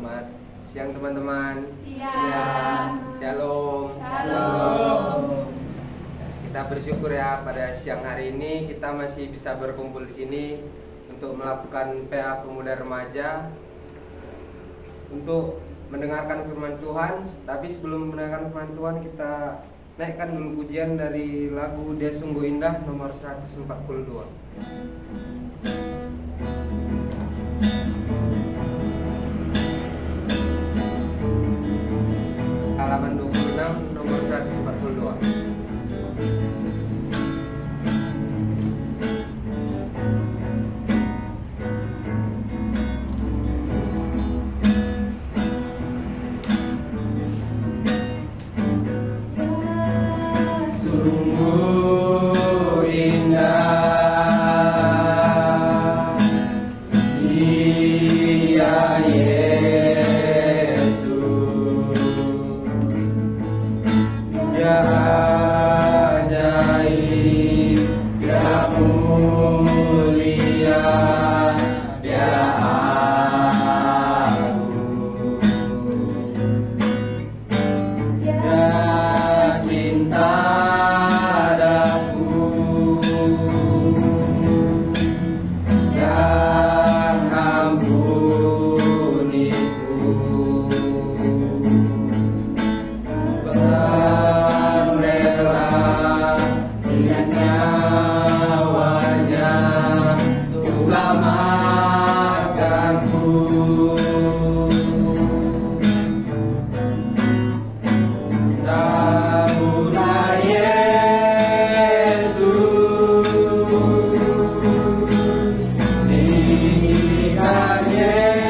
Selamat siang teman-teman. Siang. Shalom. Shalom. Kita bersyukur ya pada siang hari ini kita masih bisa berkumpul di sini untuk melakukan PA Pemuda Remaja untuk mendengarkan firman Tuhan. Tapi sebelum mendengarkan firman Tuhan, kita naikkan dulu pujian dari lagu Dia Sungguh Indah nomor 142. Halaman 26 nomor 142. Sungguh indah Dia Yesus, Dia ajaib, Dia mulia, Dia agung, Dia cinta daku dan ampuniku, bahkan rela dengan nyawanya untuk selamatkanku. Sambutlah Yesus, tinggikan Yesus,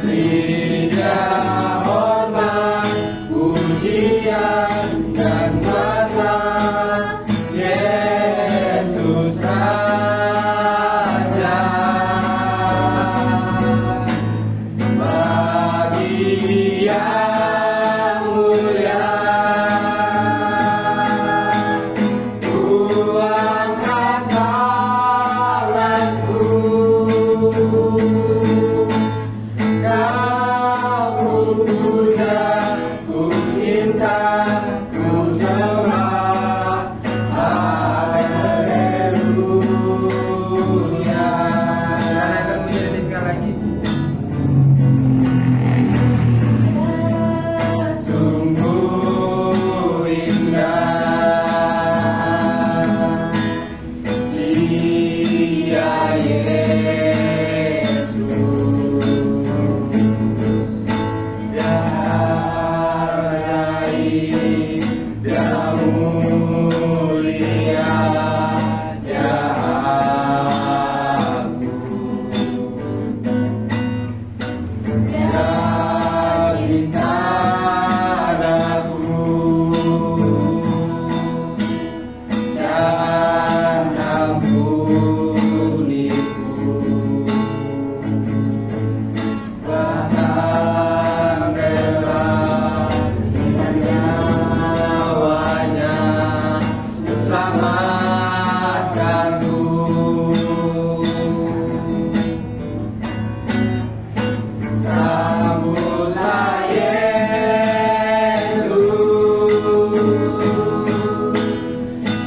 beri Dia hormat, pujian dan kuasa. Yesus Raja, bagi yang mulia, ku angkat tanganku, Kau ku puja, ku cinta, ku sembah. Haleluya. Kita akan menyanyi sekali lagi. Sungguh indah Dia Yesus, Dia ajaib, Dia mulia, Dia agung, Dia cinta daku dan ampuniku, bahkan rela dengan nyawanya untuk selamatkanku. Sambutlah Yesus,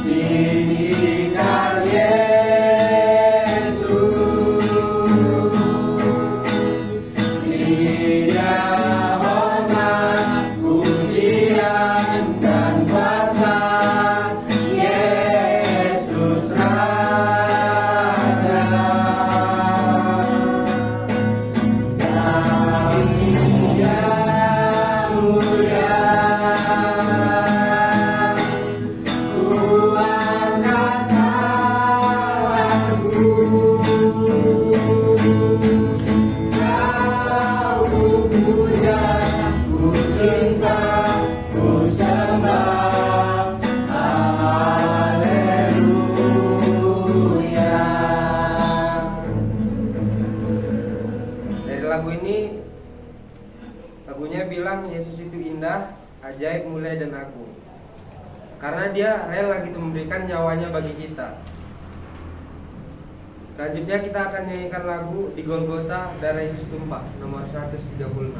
tinggikan Yesus, beri Dia hormat, pujian dan kuasa. Yesus Raja, bagi yang mulia, ku angkat tanganku, Kau ku puja, ku cinta, ku sembah. Haleluya. Dari lagu ini, lagunya bilang Yesus itu indah, ajaib, mulia dan agung. Karena Dia rela gitu memberikan nyawanya bagi kita. Selanjutnya kita akan nyanyikan lagu Di Golgota Darah Yesus Tumpah nomor 136.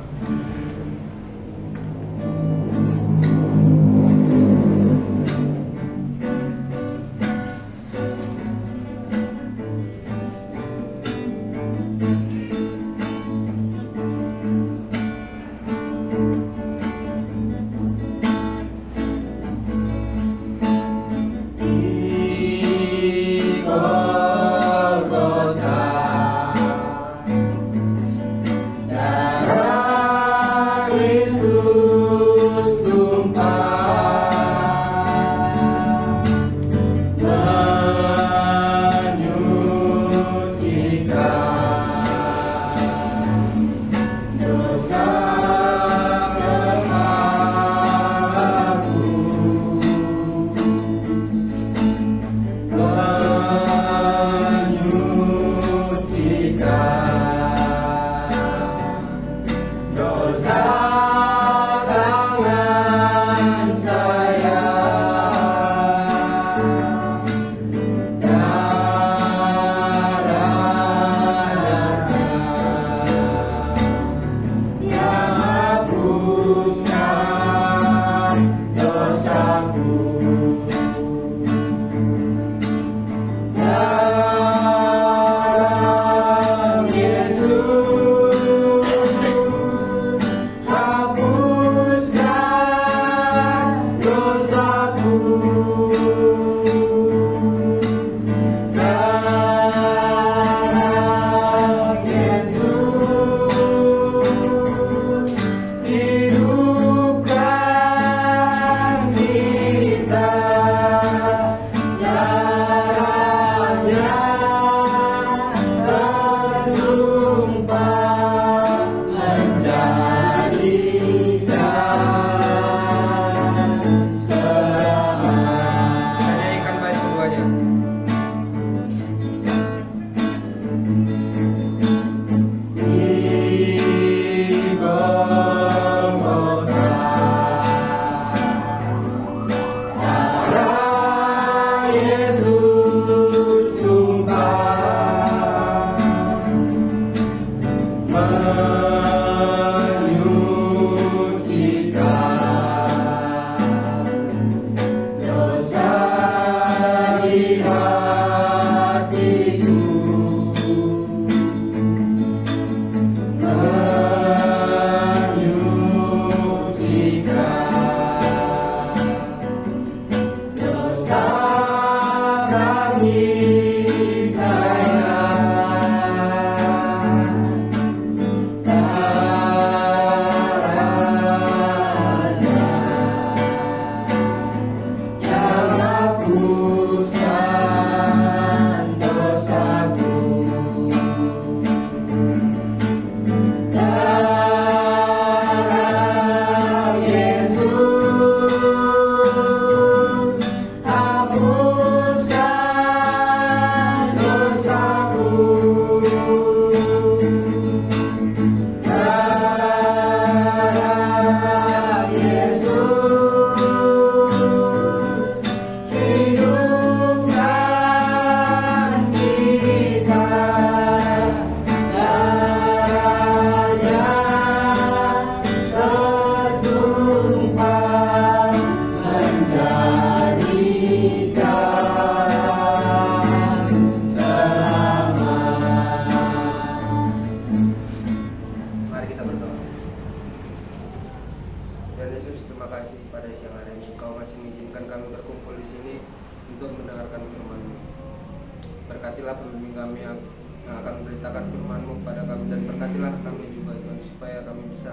Berkatilah pembimbing kami yang akan memberitakan firman-Mu kepada kami, dan berkatilah kami juga Tuhan, supaya kami bisa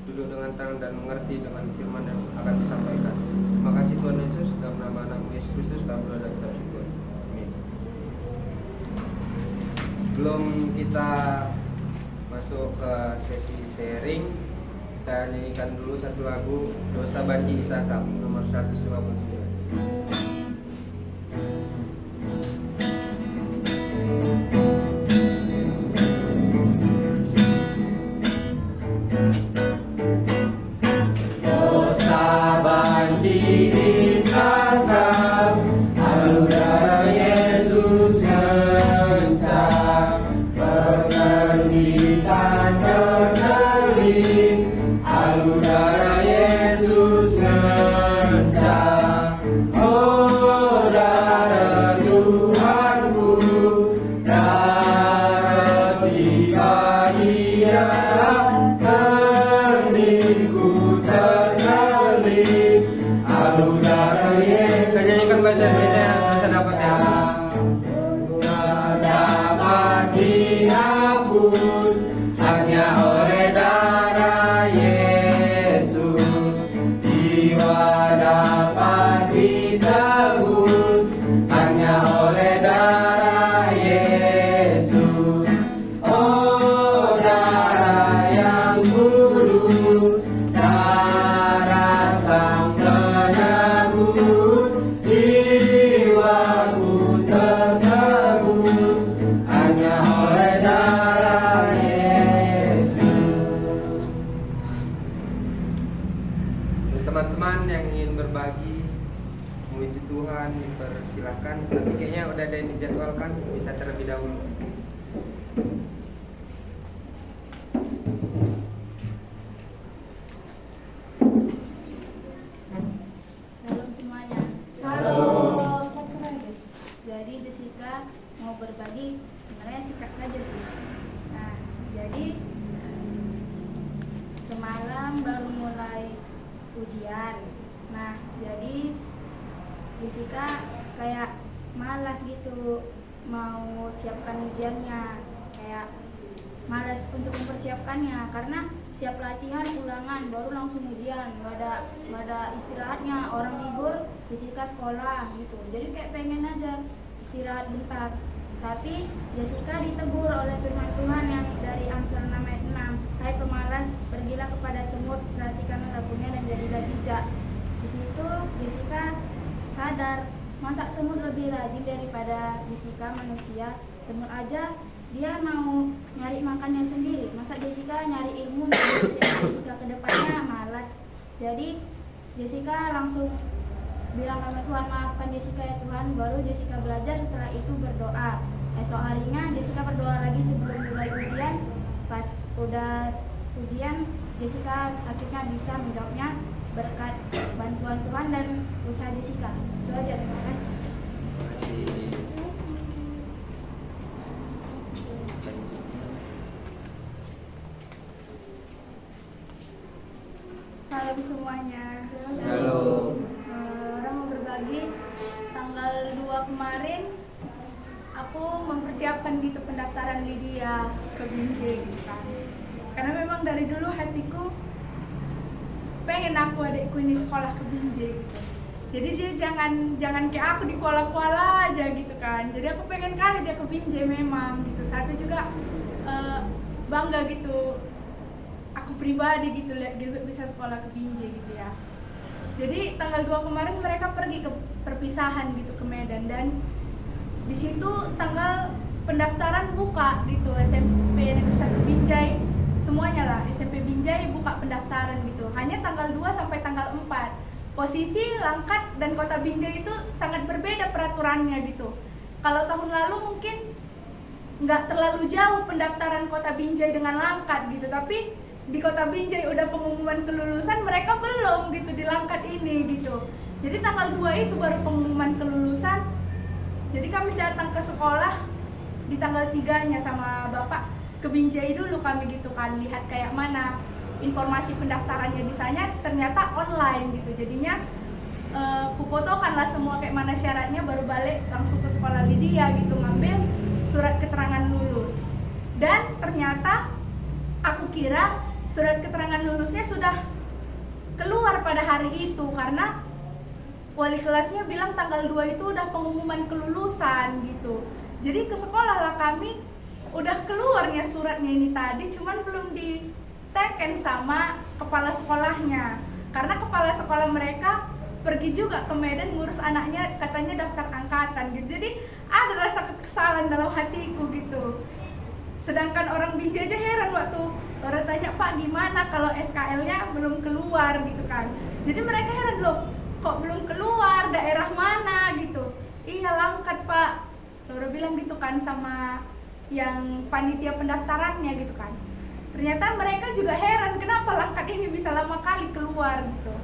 duduk dengan tenang dan mengerti dengan firman yang akan disampaikan. Terima kasih Tuhan Yesus, dalam nama anakmu Yesus Kristus kami berdoa dan ucap syukur. Amin. Sebelum kita masuk ke sesi sharing, kita nyanyikan dulu satu lagu Dosa Banci Isa Sam nomor 159. Yesus mencari Yesus. Oh darah yang kudus, darah Sang penebus, jiwaku tertebus hanya oleh darah Yesus. Untuk teman-teman yang ingin berbagi, memuji Tuhan, dipersilahkan. Tapi kayaknya udah ada yang dijadwalkan, bisa terlebih dahulu. Shalom semuanya. Shalom. Jadi Jessica mau berbagi, sebenarnya singkat saja sih. Nah, jadi semalam baru mulai ujian. Nah, jadi Jessica kayak malas gitu mau siapkan ujiannya, kayak malas untuk mempersiapkannya karena siap latihan ulangan baru langsung ujian, nggak ada istirahatnya. Orang libur, Jessica sekolah gitu, jadi kayak pengen aja istirahat bentar. Tapi Jessica ditegur oleh firman Tuhan yang dari Amsal 6 ayat 6, hai pemalas, pergilah kepada semut, perhatikanlah lakunya dan jadilah bijak. Di situ Jessica sadar, masa semut lebih rajin daripada Jessica manusia. Semut aja dia mau nyari makannya sendiri, masa Jessica nyari ilmu dari Jessica ke depannya malas. Jadi Jessica langsung bilang sama Tuhan, maafkan Jessica ya Tuhan. Baru Jessica belajar, setelah itu berdoa. Esok harinya Jessica berdoa lagi sebelum mulai ujian. Pas udah ujian, Jessica akhirnya bisa menjawabnya berkat bantuan Tuhan dan usaha Jessica. Itu aja, terima kasih. Salam semuanya. Halo. Orang mau berbagi, tanggal 2 kemarin aku mempersiapkan gitu pendaftaran Lydia ke Binjai gitu kan. Karena memang dari dulu hatiku pengen aku adikku ini sekolah ke Binjai gitu. Jadi dia jangan kayak aku di kuala-kuala aja gitu kan. Jadi aku pengen kali dia ke Binjai memang gitu. Satu juga bangga gitu. Aku pribadi gitu lihat Gilbert bisa sekolah ke Binjai gitu ya. Jadi tanggal 2 kemarin mereka pergi ke perpisahan gitu ke Medan, dan di situ tanggal pendaftaran buka gitu SMP Negeri 1 Binjai, semuanya lah SMP Binjai buka pendaftaran gitu. Hanya tanggal 2 sampai tanggal 4. Posisi Langkat dan Kota Binjai itu sangat berbeda peraturannya gitu. Kalau tahun lalu mungkin nggak terlalu jauh pendaftaran Kota Binjai dengan Langkat gitu, tapi di Kota Binjai udah pengumuman kelulusan, mereka belum gitu di Langkat ini gitu. Jadi tanggal 2 itu baru pengumuman kelulusan. Jadi kami datang ke sekolah di tanggal 3-nya sama Bapak ke Binjai dulu kami gitu kan, lihat kayak mana informasi pendaftarannya di sana, ternyata online gitu. Jadinya kupotokanlah semua kayak mana syaratnya, baru balik langsung ke sekolah Lydia gitu ngambil surat keterangan lulus. Dan ternyata aku kira surat keterangan lulusnya sudah keluar pada hari itu, karena wali kelasnya bilang tanggal 2 itu udah pengumuman kelulusan gitu. Jadi ke sekolah lah kami, udah keluarnya suratnya ini tadi, cuman belum diteken sama kepala sekolahnya. Karena kepala sekolah mereka pergi juga ke Medan ngurus anaknya, katanya daftar angkatan gitu. Jadi ada rasa kekesalan dalam hatiku gitu. Sedangkan orang Binjai aja heran waktu orang tanya, Pak gimana kalau SKL-nya belum keluar gitu kan. Jadi mereka heran, loh kok belum keluar, daerah mana gitu. Iya Langkat Pak, Laura bilang gitu kan sama yang panitia pendaftarannya gitu kan. Ternyata mereka juga heran kenapa Langkat ini bisa lama kali keluar gitu.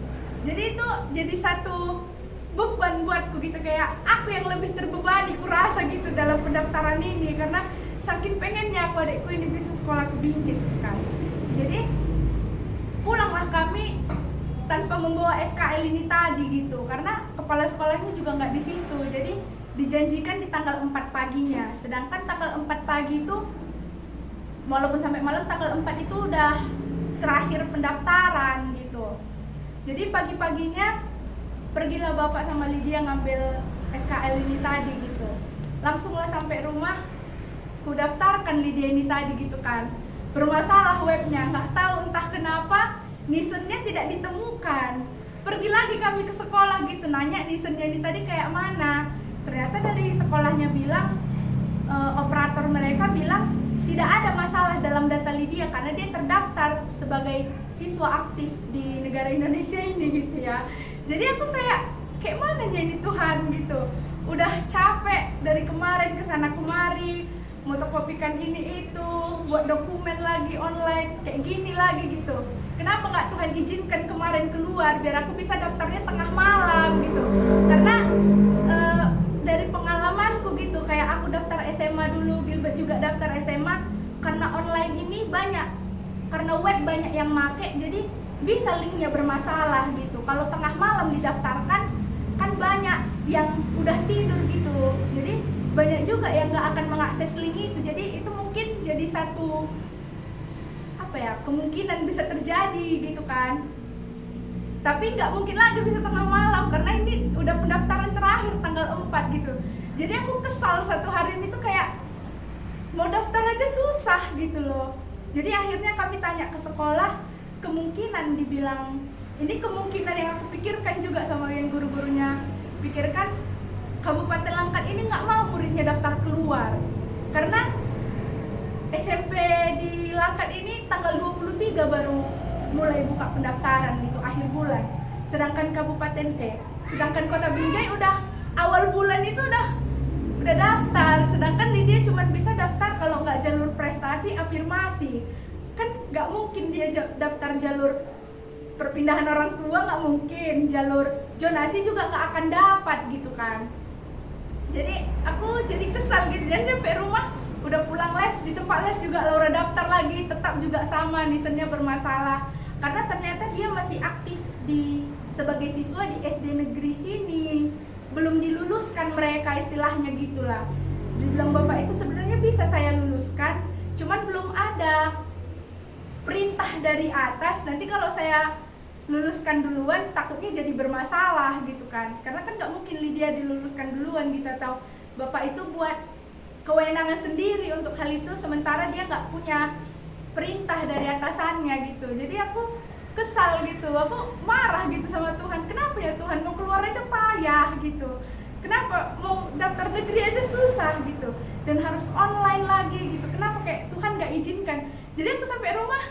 Jadi itu jadi satu beban buatku gitu, kayak aku yang lebih terbebani kurasa gitu dalam pendaftaran ini, karena saking pengennya aku adikku ini bisa sekolah ke Binjai kan. Jadi pulanglah kami tanpa membawa SKL ini tadi gitu, karena kepala sekolahnya juga nggak di situ. Jadi dijanjikan di tanggal 4 paginya, sedangkan tanggal 4 pagi itu walaupun sampai malam, tanggal 4 itu udah terakhir pendaftaran gitu. Jadi pagi-paginya pergilah Bapak sama Lydia ngambil SKL ini tadi gitu. Langsunglah sampai rumah, ku daftarkan Lydia ini tadi gitu kan. Bermasalah webnya, nggak tahu entah kenapa Nissennya tidak ditemukan. Pergi lagi kami ke sekolah gitu, nanya Nissennya ini tadi kayak mana. Ternyata dari sekolahnya bilang, operator mereka bilang tidak ada masalah dalam data Lydia karena dia terdaftar sebagai siswa aktif di negara Indonesia ini gitu ya. Jadi aku kayak mana ini Tuhan gitu. Udah capek dari kemarin kesana kemari, fotokopikan ini itu, buat dokumen lagi online, kayak gini lagi gitu. Kenapa nggak Tuhan izinkan kemarin keluar biar aku bisa daftarnya tengah malam gitu. Karena dari pengalamanku gitu, kayak aku daftar SMA dulu, Gilbert juga daftar SMA, karena online ini banyak, karena web banyak yang make, jadi bisa linknya bermasalah gitu. Kalau tengah malam didaftarkan, kan banyak yang udah tidur gitu, jadi banyak juga yang nggak akan mengakses link itu. Jadi itu mungkin jadi satu kemungkinan bisa terjadi gitu kan. Tapi nggak mungkin lagi bisa tengah malam karena ini udah pendaftaran terakhir tanggal 4 gitu. Jadi aku kesal satu hari ini tuh kayak mau daftar aja susah gitu loh. Jadi akhirnya kami tanya ke sekolah, kemungkinan dibilang, ini kemungkinan yang aku pikirkan juga sama yang guru-gurunya pikirkan, Kabupaten Langkat ini nggak mau muridnya daftar keluar karena SMP di Langkat ini tanggal 23 baru mulai buka pendaftaran gitu, akhir bulan. Sedangkan sedangkan Kota Binjai udah awal bulan itu udah daftar. Sedangkan Lydia cuma bisa daftar kalau nggak jalur prestasi afirmasi. Kan nggak mungkin dia daftar jalur perpindahan orang tua, nggak mungkin. Jalur zonasi juga nggak akan dapat gitu kan. Jadi aku jadi kesal gitu. Dan sampai rumah udah pulang les, di tempat les juga Laura daftar lagi, tetap juga sama, Nissennya bermasalah. Karena ternyata dia masih aktif sebagai siswa di SD negeri sini, belum diluluskan mereka istilahnya gitulah. Dibilang bapak itu sebenarnya bisa saya luluskan, cuman belum ada perintah dari atas. Nanti kalau saya luluskan duluan takutnya jadi bermasalah gitu kan. Karena kan nggak mungkin Lydia diluluskan duluan, kita tahu bapak itu buat kewenangan sendiri untuk hal itu, sementara dia nggak punya perintah dari atasannya gitu. Jadi aku kesal gitu, aku marah gitu sama Tuhan. Kenapa ya Tuhan, mau keluar aja payah gitu, kenapa mau daftar negeri aja susah gitu, dan harus online lagi gitu. Kenapa kayak Tuhan nggak izinkan? Jadi aku sampai rumah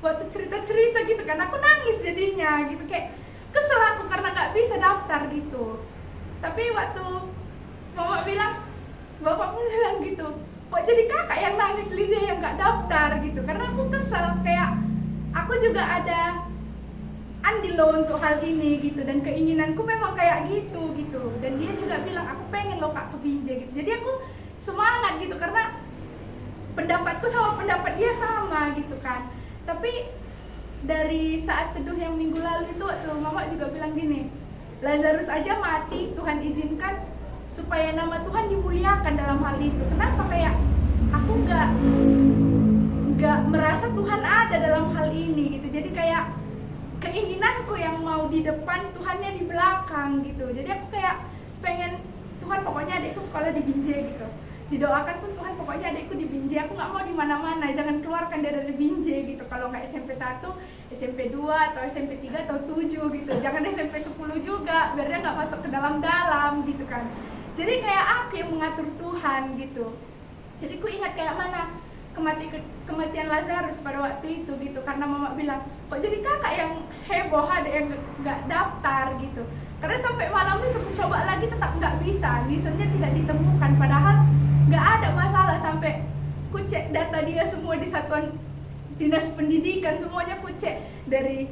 waktu cerita-cerita gitu kan, aku nangis jadinya gitu, kayak kesel aku karena nggak bisa daftar gitu. Tapi waktu mama bilang, bapak pun bilang gitu, kok jadi kakak yang nangis, Lydia yang nggak daftar gitu. Karena aku kesel, kayak aku juga ada andil loh untuk hal ini gitu, dan keinginanku memang kayak gitu. Dan dia juga bilang, aku pengen loh kak ke Binjai gitu. Jadi aku semangat gitu karena pendapatku sama pendapat dia sama gitu kan. Tapi dari saat teduh yang minggu lalu itu, waktu mama juga bilang gini, Lazarus aja mati Tuhan izinkan supaya nama Tuhan dimuliakan dalam hal itu. Kenapa kayak aku nggak merasa Tuhan ada dalam hal ini gitu. Jadi kayak keinginanku yang mau di depan, Tuhannya di belakang gitu. Jadi aku kayak pengen, Tuhan pokoknya adikku sekolah di Binjai gitu. Didoakan pun Tuhan pokoknya adikku di Binjai. Aku nggak mau di mana-mana, jangan keluarkan dia dari Binjai gitu. Kalau nggak SMP 1, SMP 2 atau SMP 3 atau 7 gitu. Jangan SMP 10 juga, biar dia nggak masuk ke dalam-dalam gitu kan. Jadi kayak aku yang mengatur Tuhan gitu. Jadi ku ingat kayak mana kematian Lazarus pada waktu itu gitu. Karena mama bilang, kok jadi kakak yang heboh, ada yang nggak daftar gitu. Karena sampai malam itu aku coba lagi tetap nggak bisa, Nissennya tidak ditemukan. Padahal nggak ada masalah, sampai ku cek data dia semua di satuan dinas pendidikan, semuanya ku cek, dari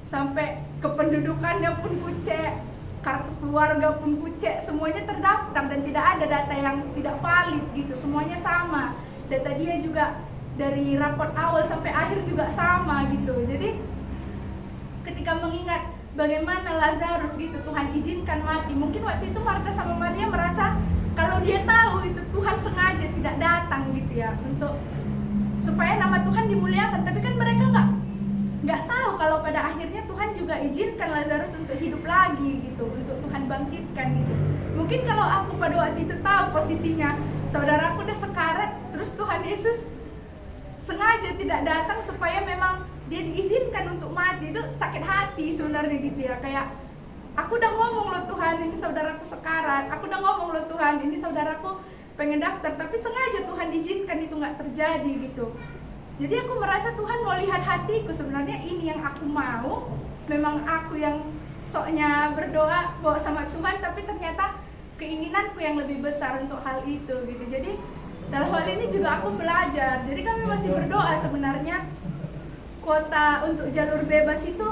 sampai kependudukannya pun ku cek, kartu keluarga pun ku cek, semuanya terdaftar dan tidak ada data yang tidak valid gitu, semuanya sama. Data dia juga dari raport awal sampai akhir juga sama gitu. Jadi ketika mengingat bagaimana Lazarus gitu Tuhan izinkan mati, mungkin waktu itu Marta sama Maria merasa kalau dia tahu itu Tuhan sengaja tidak datang gitu ya, untuk supaya nama Tuhan dimuliakan. Tapi kan mereka nggak tahu kalau pada akhirnya Tuhan juga izinkan Lazarus untuk hidup lagi gitu, untuk Tuhan bangkitkan gitu. Mungkin kalau aku pada waktu itu tahu posisinya saudaraku udah sekarat, Tuhan Yesus sengaja tidak datang supaya memang dia diizinkan untuk mati. Itu sakit hati sebenarnya gitu ya. Kayak aku udah ngomong loh Tuhan, ini saudaraku sekarat. Aku udah ngomong loh Tuhan, ini saudaraku pengen daftar, tapi sengaja Tuhan izinkan itu nggak terjadi gitu. Jadi aku merasa Tuhan mau lihat hatiku, sebenarnya ini yang aku mau. Memang aku yang soknya berdoa bawa sama Tuhan, tapi ternyata keinginanku yang lebih besar untuk hal itu gitu. Jadi dalam hal ini juga aku belajar. Jadi kami masih berdoa sebenarnya kuota untuk jalur bebas itu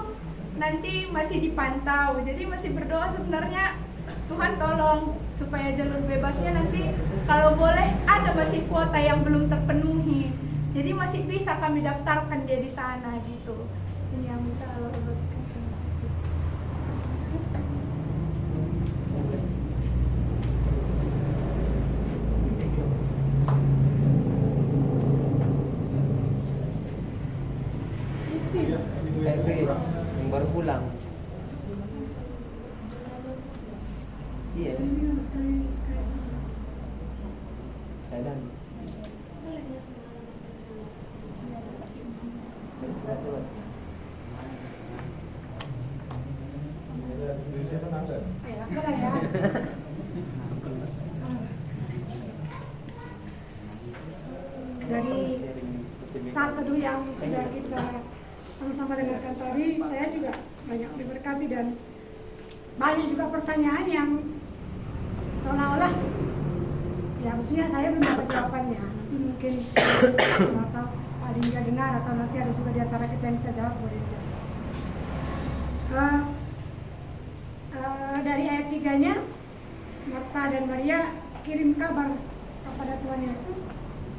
nanti masih dipantau. Jadi masih berdoa sebenarnya Tuhan tolong supaya jalur bebasnya nanti kalau boleh ada masih kuota yang belum terpenuhi. Jadi masih bisa kami daftarkan dia di sana gitu. Ini yang bisa Allah berikan. Saya Chris, yang baru pulang. Iya. Dan Dari saat teduh yang sudah kita sama-sama dengarkan tadi, saya juga banyak diberkati dan banyak juga pertanyaan yang seolah-olah ya maksudnya saya belum dapat jawabannya. Nanti mungkin atau ada yang dengar atau nanti ada juga di antara kita yang bisa jawab, boleh dijawab. Dari ayat 3-nya, Marta dan Maria kirim kabar kepada Tuhan Yesus,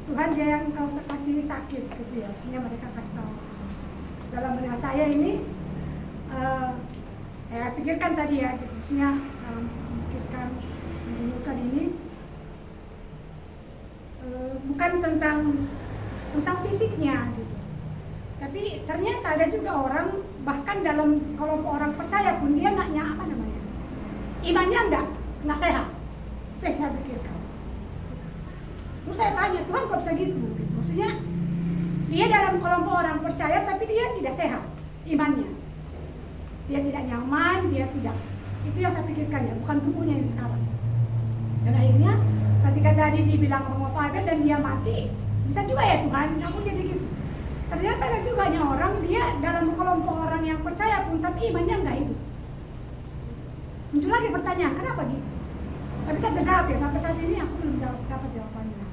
Tuhan dia yang kau kasih sakit gitu ya, maksudnya mereka kasih tahu. Dalam benak saya ini saya pikirkan tadi ya gitu, maksudnya memikirkan menemukan ini bukan tentang fisiknya gitu, tapi ternyata ada juga orang bahkan dalam kelompok orang percaya pun dia nggak apa namanya imannya nggak sehat. Saya pikirkan. Terus saya tanya, Tuhan kok bisa gitu? Maksudnya dia dalam kelompok orang percaya tapi dia tidak sehat imannya. Dia tidak nyaman, dia tidak. Itu yang saya pikirkan ya, bukan tubuhnya yang sekarang. Dan akhirnya ketika tadi dibilang sama Pak Abel dan dia mati, bisa juga ya Tuhan, aku jadi gitu. Ternyata ada juga orang dia dalam kelompok orang yang percaya pun tapi imannya enggak itu. Muncul lagi pertanyaan, kenapa gitu? Tapi tak terjawab ya, sampai saat ini aku belum dapat jawabannya.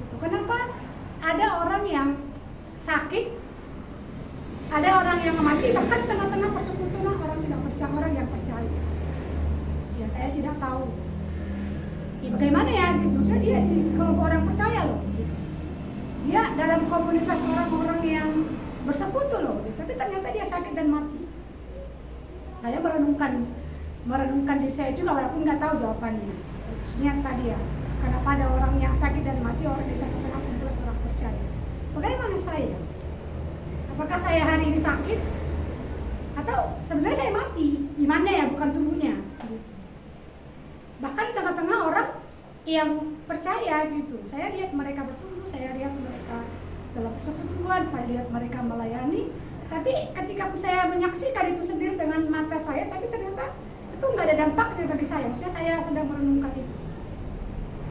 Gitu. Kenapa ada orang yang sakit, ada orang yang mati, bahkan tengah-tengah persekutuan orang tidak percaya, orang yang percaya. Ya saya tidak tahu. Ya, bagaimana ya gitu? Saya dia di kelompok orang percaya loh. Gitu. Dia dalam komunitas orang-orang yang bersekutu loh. Gitu. Tapi ternyata dia sakit dan mati. Saya merenungkan diri saya juga walaupun nggak tahu jawabannya. Maksudnya tadi ya, kenapa ada orang yang sakit dan mati orang di tengah-tengah kumpulan orang percaya. Bagaimana saya? Apakah saya hari ini sakit? Atau sebenarnya saya mati? Imannya ya, bukan tubuhnya. Bahkan di tengah-tengah orang yang percaya gitu. Saya lihat mereka bertumbuh, saya lihat mereka dalam persekutuan, saya lihat mereka melayani. Tapi ketika saya menyaksikan itu sendiri dengan mata saya, tapi ternyata itu nggak ada dampaknya bagi saya. Maksudnya saya sedang merenungkan itu.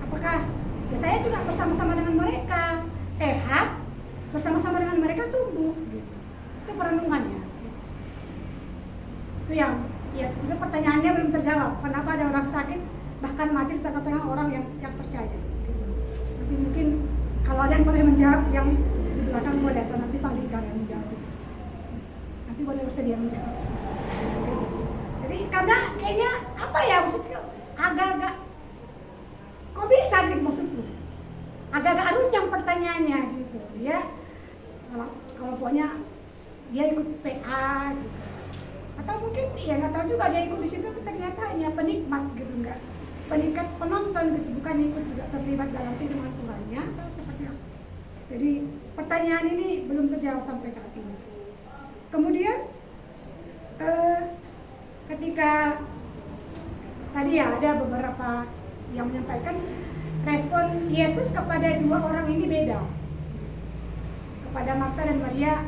Apakah ya saya juga bersama-sama dengan mereka sehat, bersama-sama dengan mereka tumbuh gitu. Itu perenungannya. Itu yang ya sebetulnya pertanyaannya belum terjawab. Kenapa ada orang sakit bahkan mati di tengah-tengah orang yang percaya gitu. Nanti mungkin kalau ada yang boleh menjawab yang di belakang boleh, atau nanti Pak Lika yang menjawab. Nanti boleh bersedia menjawab. Jadi karena kayaknya apa ya maksudnya agak-agak kok bisa gitu maksudku. Agak-agak runyam pertanyaannya gitu. Dia kalau pokoknya dia ikut PA gitu. Atau mungkin ya nggak tahu juga dia ikut di situ, tapi ternyata hanya penikmat gitu, enggak penikmat penonton gitu, bukan ikut juga terlibat dalam firman Tuhannya atau seperti apa. Jadi pertanyaan ini belum terjawab sampai saat ini. Kemudian ketika tadi ya ada beberapa yang menyampaikan respon Yesus kepada dua orang ini beda. kepada Marta dan Maria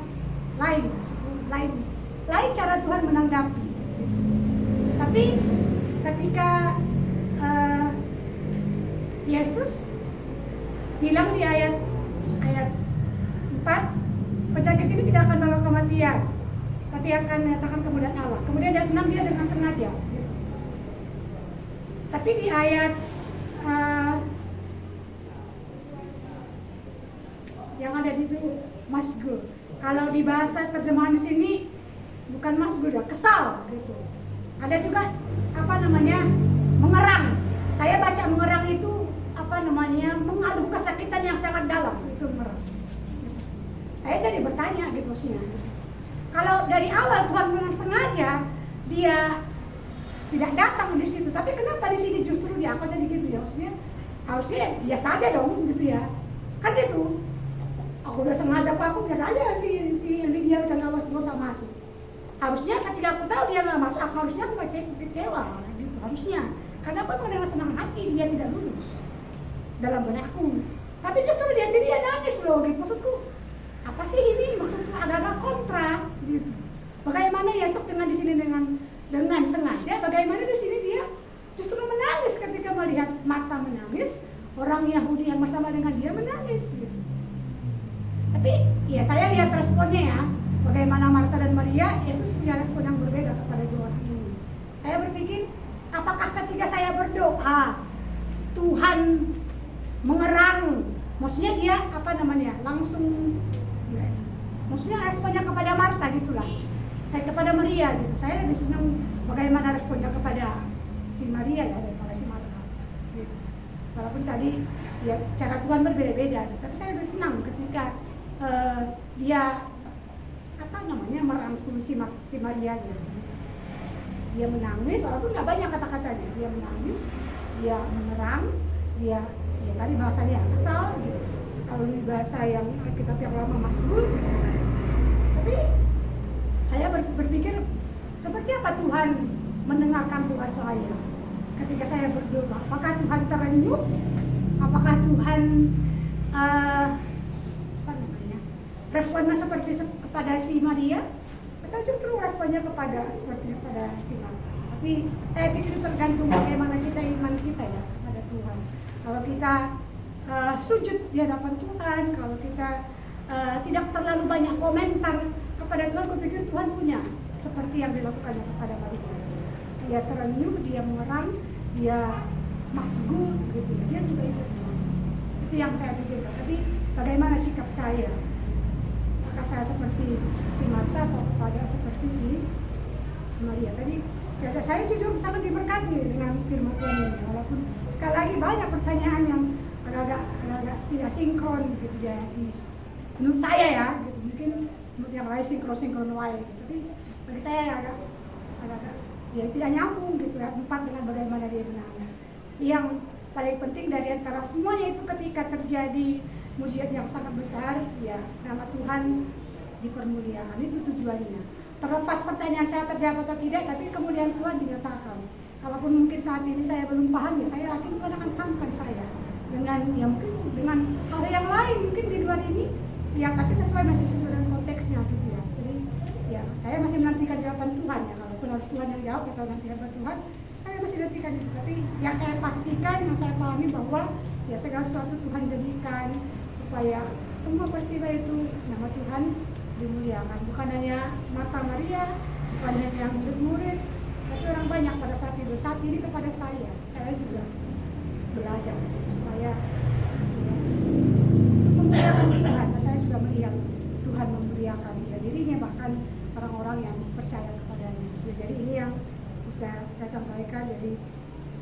lain cara Tuhan menanggapi. Tapi ketika Yesus bilang di ayat 4, penyakit ini tidak akan membawa kematian, tapi akan menyatakan kemuliaan Allah. Kemudian ayat 6 dia dengan sengaja. Tapi di ayat yang ada di itu masgul. Kalau di bahasa terjemahan di sini bukan masgul ya, kesal gitu. Ada juga mengerang. Saya baca mengerang itu mengaduh kesakitan yang sangat dalam, itu mengerang. Saya jadi bertanya gitu maksudnya. Kalau dari awal Tuhan memang sengaja dia tidak datang di situ, tapi kenapa di sini justru dia akan jadi gitu ya? Maksudnya harusnya biasa aja dong gitu ya. Kan gitu. Aku udah sengaja aku biar aja si Lydia udah nggak usah masuk. Harusnya ketika aku tahu dia nggak masuk, harusnya aku nggak kecewa gitu harusnya. Karena aku dengan senang hati dia tidak lulus dalam benakku. Tapi justru dia nangis loh gitu. Maksudku apa sih ini? Maksudku agak-agak kontra gitu. Bagaimana Yesus dengan di sini dengan sengaja? Bagaimana di sini dia justru menangis ketika melihat Marta menangis, orang Yahudi yang bersama dengan dia menangis gitu. Tapi ya saya lihat responnya ya, bagaimana Marta dan Maria, Yesus punya respon yang berbeda kepada dua orang ini. Saya berpikir, apakah ketika saya berdoa, Tuhan mengerang, maksudnya dia langsung, maksudnya responnya kepada Marta gitulah, kepada Maria gitu. Saya lebih senang bagaimana responnya kepada si Maria ya daripada si Marta. Gitu. Walaupun tadi ya cara Tuhan berbeda-beda, tapi saya lebih senang ketika dia merangkul si Maria gitu. Dia menangis, walaupun nggak banyak kata-katanya. Dia menangis, dia mengerang, dia tadi bahasanya kesal gitu. Kalau di bahasa yang Alkitab yang lama masgul gitu. Tapi saya berpikir seperti apa Tuhan mendengarkan doa saya ketika saya berdoa. Apakah Tuhan terenyuh? Apakah Tuhan responnya seperti kepada si Maria? Atau justru responnya seperti kepada si Marta? Tapi saya pikir itu tergantung bagaimana iman kita ya kepada Tuhan. Kalau kita sujud di hadapan Tuhan, kalau kita tidak terlalu banyak komentar kepada Tuhan, saya pikir Tuhan punya seperti yang dilakukannya kepada Maria. Dia terenyuh, dia mengerang, dia masgul gitu ya. Dia juga ikut menangis. Itu yang saya pikirkan. Tapi bagaimana sikap saya? Apakah saya seperti si Marta atau kepada seperti si Maria? Tadi saya jujur sangat diberkati dengan firman Tuhan ini, walaupun sekali lagi banyak pertanyaan yang agak tidak sinkron gitu ya, menurut saya ya gitu. Mungkin menurut yang lain sinkron wae gitu. Tapi bagi saya agak ya tidak nyambung gitu ya, tempat dengan bagaimana dia menangis. Yang paling penting dari antara semuanya itu ketika terjadi mujizat yang sangat besar, ya nama Tuhan dipermuliakan, itu tujuannya. Terlepas pertanyaan saya terjawab atau tidak, tapi kemudian Tuhan dinyatakan. Kalaupun mungkin saat ini saya belum paham, ya saya yakin Tuhan akan pahamkan saya dengan mungkin dengan hal yang lain mungkin di luar ini, ya tapi masih sesuai dengan konteksnya gitu ya. Jadi ya saya masih menantikan jawaban Tuhan ya. Kalaupun harus Tuhan yang jawab atau nanti jawaban Tuhan, saya masih nantikan itu. Tapi yang saya pastikan, yang saya pahami bahwa ya segala sesuatu Tuhan jadikan supaya semua peristiwa itu nama Tuhan dimuliakan. Bukan hanya Marta Maria, bukan hanya yang murid-murid, tapi orang banyak pada saat itu. Saat ini kepada saya juga belajar supaya ya, untuk memuliakan Tuhan. Saya juga melihat Tuhan memuliakan ya, dirinya, bahkan orang-orang yang percaya kepadanya. Ya, jadi ini yang bisa saya sampaikan. Jadi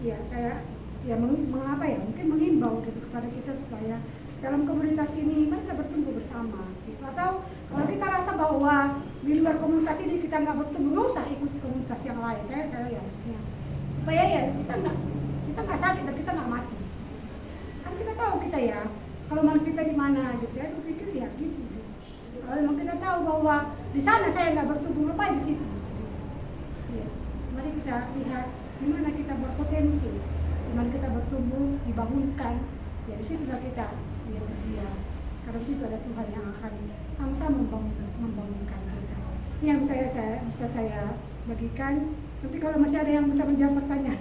ya saya ya mengapa ya mungkin mengimbau gitu kepada kita supaya dalam komunitas ini kita bertumbuh bersama gitu. Atau kalau kita rasa bahwa di luar komunitas ini kita nggak bertumbuh, nggak usah ikut komunitas yang lain. Saya ya maksudnya supaya ya kita nggak sakit dan kita nggak mati. Kan kita tahu kita ya kalau mau kita di mana gitu. Saya berpikir ya gitu. Kalau memang kita tahu bahwa di sana saya nggak bertumbuh, ngapain di situ? Ya, mari kita lihat di mana kita berpotensi, di mana kita bertumbuh, dibangunkan. Ya di situ kita ya. Karena habis itu ada Tuhan yang akan sama-sama membangunkan kita. Ini yang bisa saya bagikan. Tapi kalau masih ada yang bisa menjawab pertanyaan,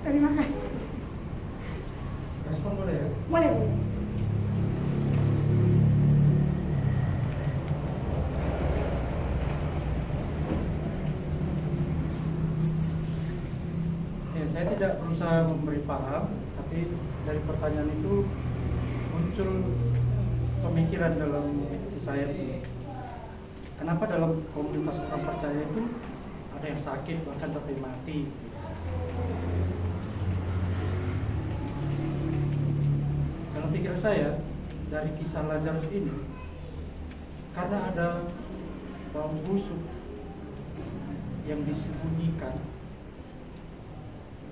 terima kasih. Respon boleh ya? Boleh. Ya, saya tidak berusaha memberi paham, tapi dari pertanyaan itu muncul pemikiran dalam diri saya. Kenapa dalam komunitas orang percaya itu ada yang sakit bahkan sampai mati? Dalam pikiran saya dari kisah Lazarus ini, karena ada bau busuk yang disembunyikan,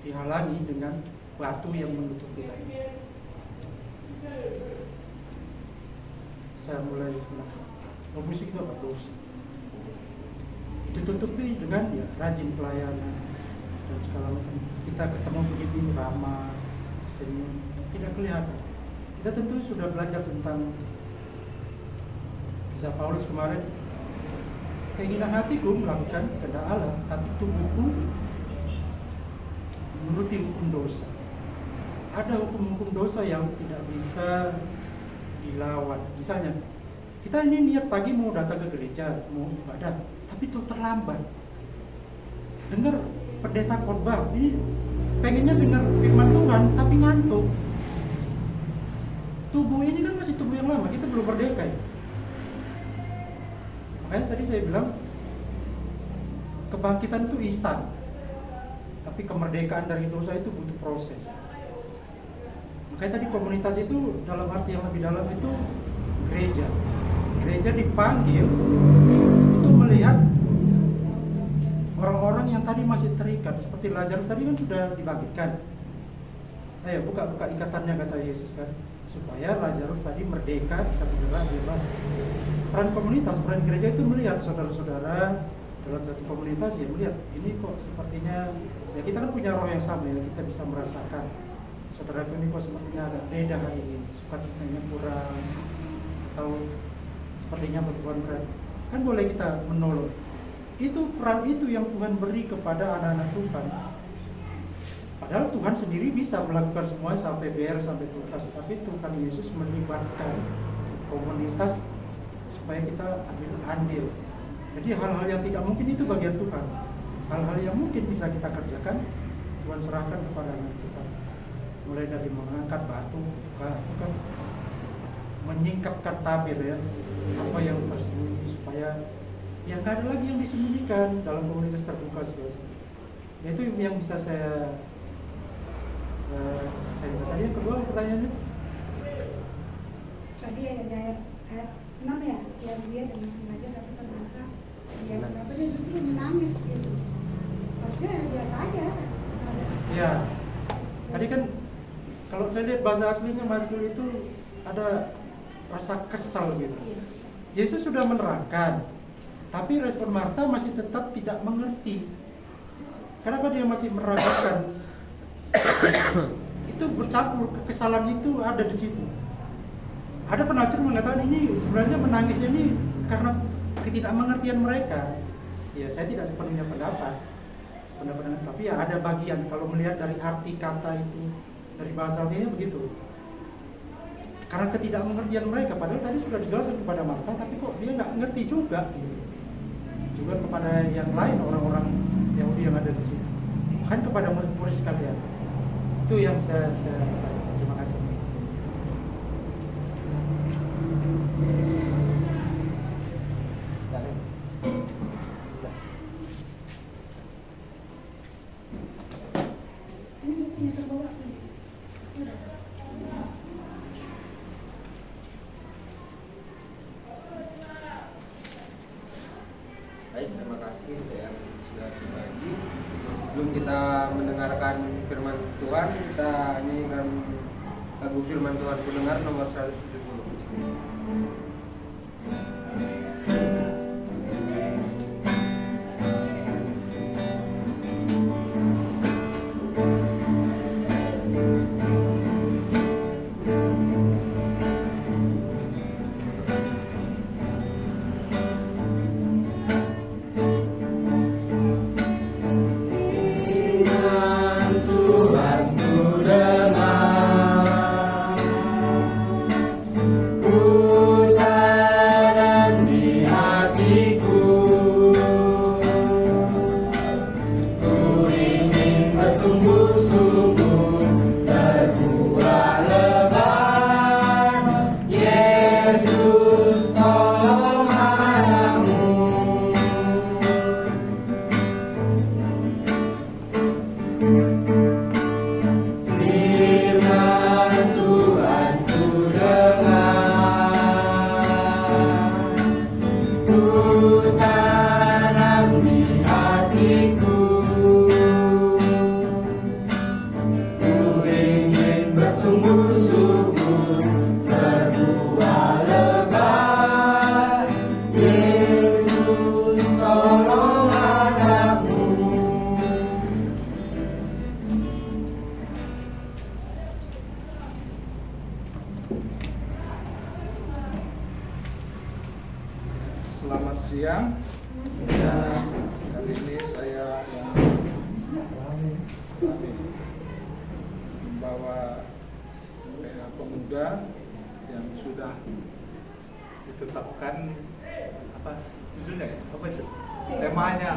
dihalangi dengan batu yang menutupi langit. Saya mulai menangkap bau busuk itu apa? Dosa. Ditutupi dengan ya rajin pelayanan dan segala macam. Kita ketemu begini ramah, senyum, tidak kelihatan. Kita tentu sudah belajar tentang kisah Paulus kemarin. Keinginan hatiku melakukan kehendak Allah, tapi tubuhku menuruti hukum dosa. Ada hukum-hukum dosa yang tidak bisa dilawan. Misalnya, kita ini niat pagi mau datang ke gereja, mau ibadah, tapi itu terlambat. Dengar pendeta khotbah, ini pengennya dengar firman Tuhan, tapi ngantuk. Tubuh ini kan masih tubuh yang lama, kita belum merdeka ya. Makanya tadi saya bilang, kebangkitan itu instan, tapi kemerdekaan dari dosa itu butuh proses. Makanya tadi komunitas itu dalam arti yang lebih dalam itu gereja. Gereja dipanggil untuk melihat orang-orang yang tadi masih terikat, seperti Lazarus tadi kan sudah dibangkitkan. Ayo buka ikatannya kata Yesus kan, supaya Lazarus tadi merdeka, bisa bergerak bebas. Peran komunitas, peran gereja itu melihat saudara-saudara dalam satu komunitas, ya melihat ini kok sepertinya, ya kita kan punya roh yang sama ya, kita bisa merasakan saudara ini kok sepertinya agak beda hari ini, sukacitanya kurang, atau sepertinya berhubungan berat, kan boleh kita menolong. Itu peran itu yang Tuhan beri kepada anak-anak Tuhan. Padahal Tuhan sendiri bisa melakukan semua sampai BR sampai tuntas, tapi Tuhan Yesus melibatkan komunitas supaya kita ambil andil. Jadi hal-hal yang tidak mungkin itu bagian Tuhan. Hal-hal yang mungkin bisa kita kerjakan, Tuhan serahkan kepada anak Tuhan. Mulai dari mengangkat batu, bukan menyingkapkan tabir ya, apa yang tersembunyi supaya yang gak ada lagi yang disembunyikan dalam komunitas terbuka segala. Itu yang bisa saya tadi yang kedua pertanyaannya. Tadi ayat 6 ya, yang dia dengan sengaja dapat terangkat. Yang berapa dia berarti menangis gitu. Harusnya biasa aja. Ya, tadi kan kalau saya lihat bahasa aslinya Mazmur itu ada rasa kesal gitu. Yesus sudah menerangkan, tapi respon Marta masih tetap tidak mengerti. Kenapa dia masih meragukan? Itu bercampur, kekesalan itu ada di situ. Ada penafsir mengatakan ini sebenarnya menangisnya ini karena ketidakmengertian mereka. Ya, saya tidak sepenuhnya sependapat, tapi ya ada bagian kalau melihat dari arti kata itu, dari bahasa aslinya begitu. Karena ketidakmengertian mereka, padahal tadi sudah dijelaskan kepada Marta, tapi kok dia nggak ngerti juga gitu. Juga kepada yang lain, orang-orang Yahudi yang ada di situ, bahkan kepada murid-murid sekalian. Itu yang saya terima kasih. Baik, terima kasih yang sudah berbagi. Sebelum kita mendengarkan firman Tuhan, kita nyanyikan lagu firman Tuhan ku dengar nomor 170. Yesus tolong anakmu. Firman Tuhan ku dengar, ku tanam di hatiku. Ku ingin bertumbuh subur, berbuah lebat. Yesus tolong anakmu. Selamat siang. Kali ini saya yang membawa pemuda yang sudah ditetapkan apa judulnya ya? Apa itu? Temanya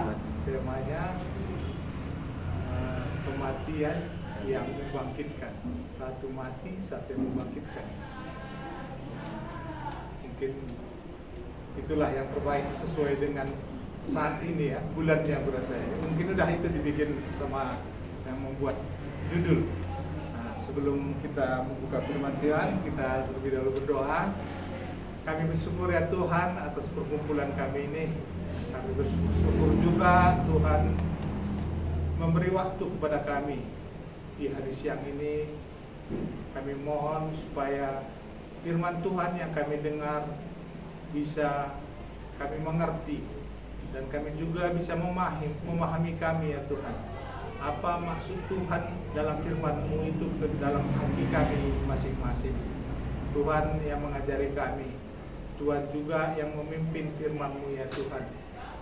kematian yang membangkitkan. Satu mati, satu yang membangkitkan. Mungkin itulah yang terbaik sesuai dengan saat ini ya, bulannya berasa ya. Mungkin udah itu dibikin sama yang membuat judul. Nah, sebelum kita membuka firman Tuhan, kita terlebih dahulu berdoa. Kami bersyukur ya Tuhan atas perkumpulan kami ini. Kami bersyukur juga Tuhan memberi waktu kepada kami di hari siang ini. Kami mohon supaya firman Tuhan yang kami dengar bisa kami mengerti, dan kami juga bisa memahami kami ya Tuhan, apa maksud Tuhan dalam firman-Mu itu ke dalam hati kami masing-masing. Tuhan yang mengajari kami, Tuhan juga yang memimpin firman-Mu ya Tuhan,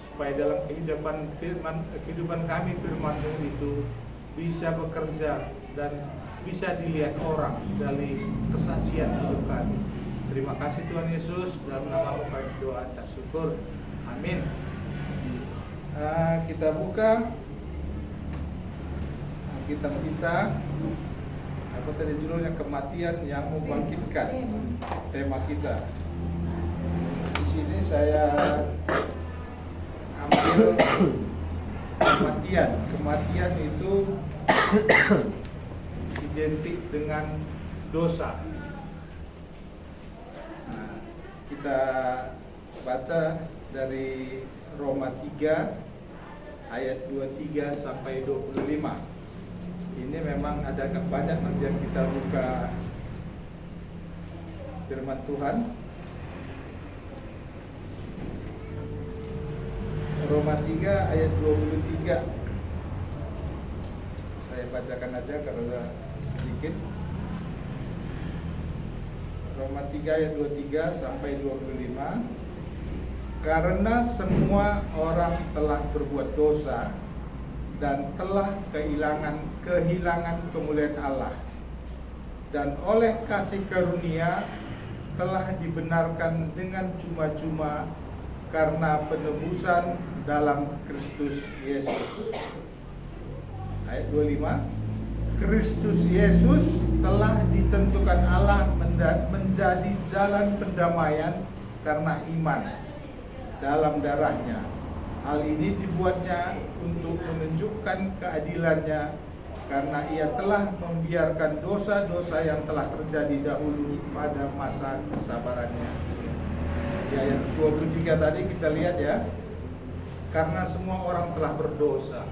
supaya dalam kehidupan kami firman-Mu itu bisa bekerja dan bisa dilihat orang dari kesaksian hidup kami. Terima kasih Tuhan Yesus, dalam nama-Mu kami doa dan syukur. Amin. Kita buka kitab kita. Apa tadi judulnya? Kematian yang membangkitkan. Tema kita. Di sini saya ambil kematian. Kematian itu identik dengan dosa. Kita baca dari Roma 3 ayat 23 sampai 25. Ini memang ada agak banyak nanti yang kita buka firman Tuhan. Roma 3 ayat 23. Saya bacakan aja karena sedikit. Roma 3 ayat 23 sampai 25. Karena semua orang telah berbuat dosa dan telah kehilangan kemuliaan Allah, dan oleh kasih karunia telah dibenarkan dengan cuma-cuma karena penebusan dalam Kristus Yesus. Ayat 25. Kristus Yesus telah ditentukan Allah menjadi jalan pendamaian karena iman dalam darahnya. Hal ini dibuatnya untuk menunjukkan keadilannya, karena ia telah membiarkan dosa-dosa yang telah terjadi dahulu pada masa kesabarannya. Di ayat 23 tadi kita lihat ya, karena semua orang telah berdosa.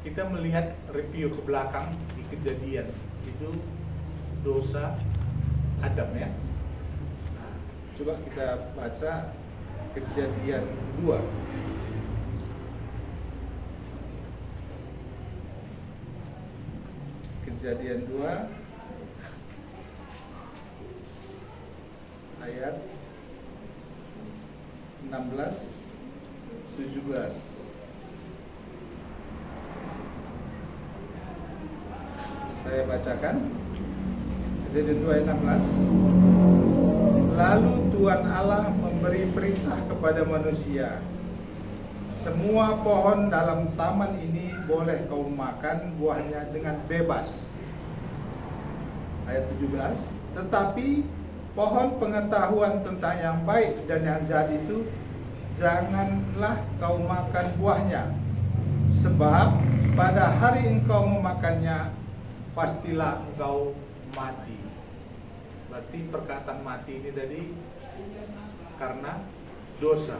Kita melihat review ke belakang di Kejadian, itu dosa Adam ya. Nah, coba kita baca Kejadian 2. Kejadian 2 ayat 16 17. Saya bacakan. Kejadian 2 ayat 16. Lalu Tuhan Allah memberi perintah kepada manusia, semua pohon dalam taman ini boleh kau makan buahnya dengan bebas. Ayat 17. Tetapi pohon pengetahuan tentang yang baik dan yang jahat itu janganlah kau makan buahnya, sebab pada hari engkau memakannya pastilah engkau mati. Berarti perkataan mati ini tadi karena dosa.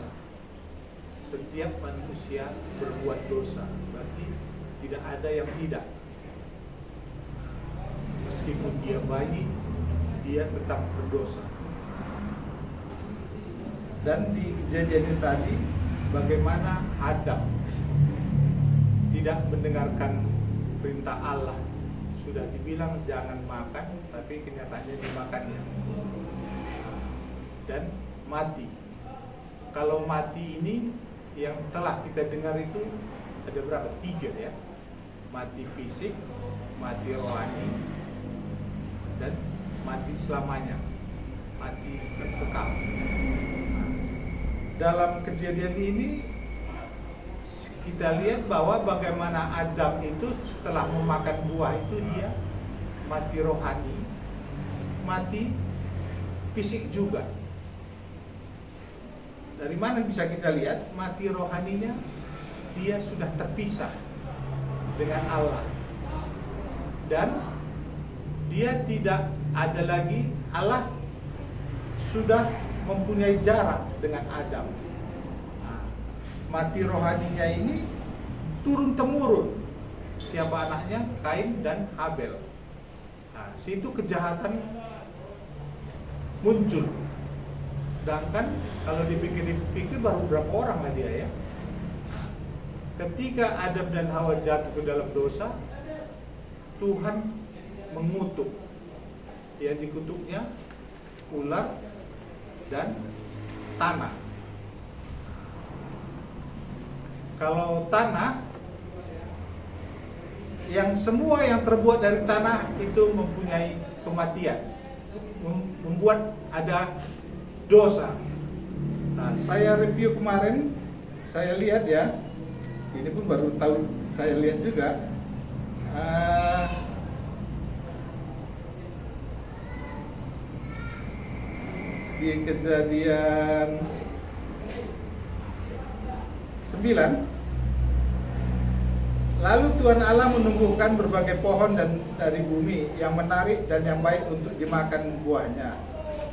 Setiap manusia berbuat dosa, berarti tidak ada yang tidak. Meskipun dia baik, dia tetap berdosa. Dan di kejadian ini tadi, bagaimana Adam tidak mendengarkan perintah Allah. Sudah dibilang jangan makan, tapi kenyataannya dimakannya dan mati. Kalau mati ini yang telah kita dengar itu ada berapa? 3 ya. Mati fisik, mati rohani, dan mati selamanya, mati kekal. Dalam kejadian ini kita lihat bahwa bagaimana Adam itu setelah memakan buah itu dia mati rohani, mati fisik juga. Dari mana bisa kita lihat mati rohaninya? Dia sudah terpisah dengan Allah. Dan dia tidak ada lagi, Allah sudah mempunyai jarak dengan Adam. Nah, mati rohaninya ini turun temurun. Siapa anaknya? Kain dan Habel. Nah, situ kejahatan muncul. Sedangkan kalau dipikir-pikir baru berapa orang lah dia ya. Ketika Adam dan Hawa jatuh ke dalam dosa, Tuhan mengutuk. Yang dikutuknya ular dan tanah. Kalau tanah, yang semua yang terbuat dari tanah itu mempunyai kematian, membuat ada dosa. Nah, saya review kemarin, saya lihat ya, ini pun baru tahu saya lihat juga. Di kejadian 9, lalu Tuhan Allah menumbuhkan berbagai pohon dan dari bumi yang menarik dan yang baik untuk dimakan buahnya.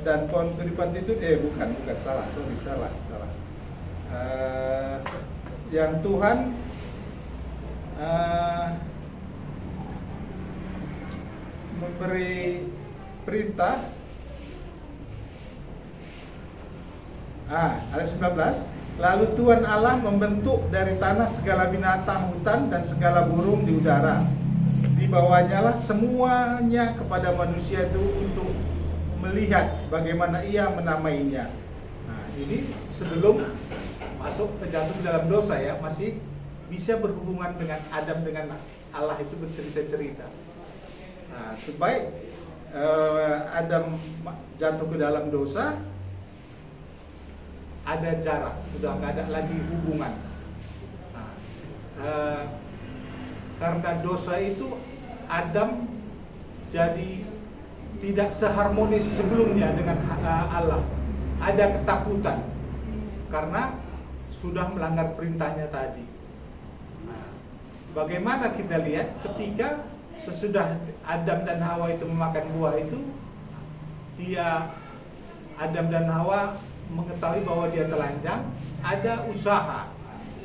Dan pohon kehidupan itu bukan salah. Yang Tuhan memberi perintah. Ayat 19. Lalu Tuhan Allah membentuk dari tanah segala binatang hutan dan segala burung di udara. Dibawanya lah semuanya kepada manusia itu untuk melihat bagaimana ia menamainya. Nah, ini sebelum masuk jatuh ke dalam dosa ya, masih bisa berhubungan dengan Adam dengan Allah itu bercerita-cerita. Nah, sebaik Adam jatuh ke dalam dosa, ada jarak, sudah nggak ada lagi hubungan. Nah, karena dosa itu Adam jadi tidak seharmonis sebelumnya dengan Allah. Ada ketakutan karena sudah melanggar perintahnya tadi. Nah, bagaimana kita lihat ketika sesudah Adam dan Hawa itu memakan buah itu, Adam dan Hawa mengetahui bahwa dia telanjang. Ada usaha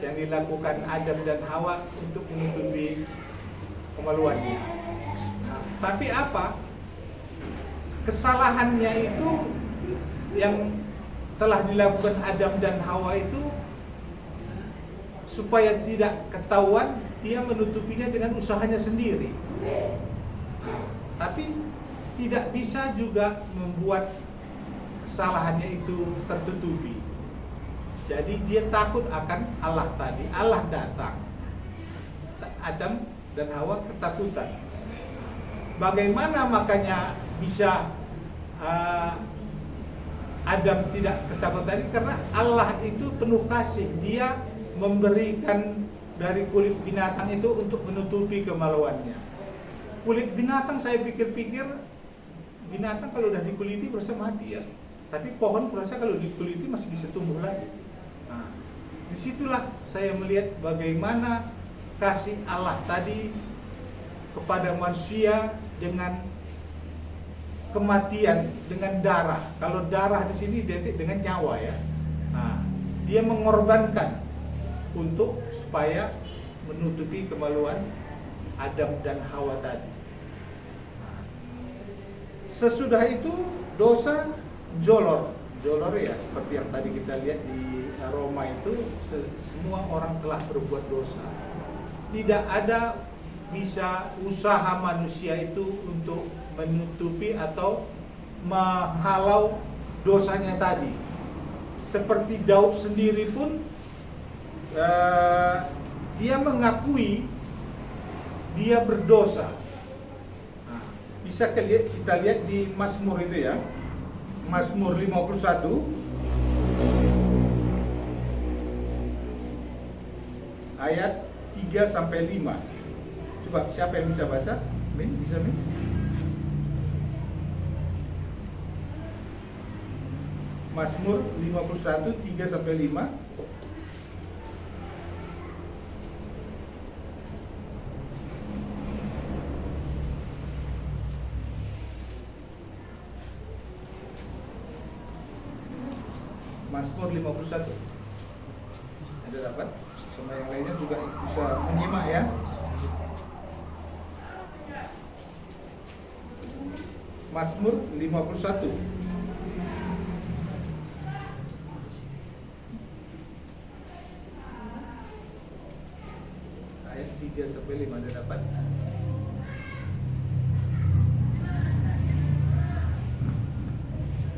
yang dilakukan Adam dan Hawa untuk menutupi kemaluannya. Nah, tapi apa? Kesalahannya itu yang telah dilakukan Adam dan Hawa itu, supaya tidak ketahuan, dia menutupinya dengan usahanya sendiri. Tapi tidak bisa juga membuat kesalahannya itu tertutupi. Jadi dia takut akan Allah tadi. Allah datang. Adam dan Hawa ketakutan. Bagaimana makanya bisa Adam tidak ketakutan tadi? Karena Allah itu penuh kasih. Dia memberikan dari kulit binatang itu untuk menutupi kemaluannya. Kulit binatang saya pikir-pikir binatang kalau udah dikuliti berasa mati ya. Tapi pohon berasa kalau dikuliti masih bisa tumbuh lagi. Nah, disitulah saya melihat bagaimana kasih Allah tadi kepada manusia dengan kematian, dengan darah. Kalau darah di sini identik dengan nyawa ya. Nah, dia mengorbankan untuk supaya menutupi kemaluan Adam dan Hawa tadi. Nah, sesudah itu dosa jolor ya, seperti yang tadi kita lihat di Roma itu, semua orang telah berbuat dosa. Tidak ada bisa usaha manusia itu untuk menutupi atau menghalau dosanya tadi. Seperti Daud sendiri pun dia mengakui dia berdosa. Nah, bisa kita lihat di Mazmur itu ya, Mazmur 51 ayat 3-5. Coba siapa yang bisa baca? Min, bisa Min? Mazmur 51 3-5. Mazmur 51. Ada dapat? Sama yang lainnya juga bisa menyimak ya. Mazmur 51 ayat 3-5 ada dapat?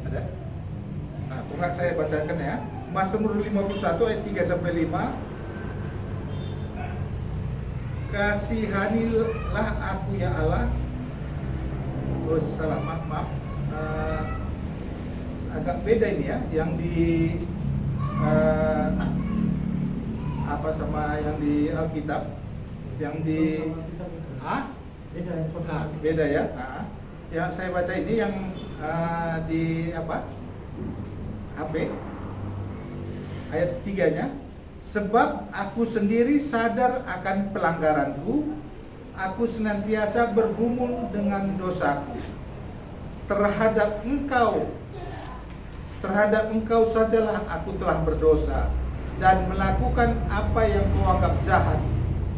Ada? Nah, bukan saya bacakan ya. Mazmur 51 ayat 3-5. Kasihanilah aku ya Allah. Oh, salah, maaf. Agak beda ini ya, yang di apa sama yang di Alkitab, yang di beda ya. Yang saya baca ini yang di apa? HP ayat 3-nya. Sebab aku sendiri sadar akan pelanggaranku, aku senantiasa bergumul dengan dosaku. Terhadap engkau sajalah aku telah berdosa dan melakukan apa yang kau anggap jahat,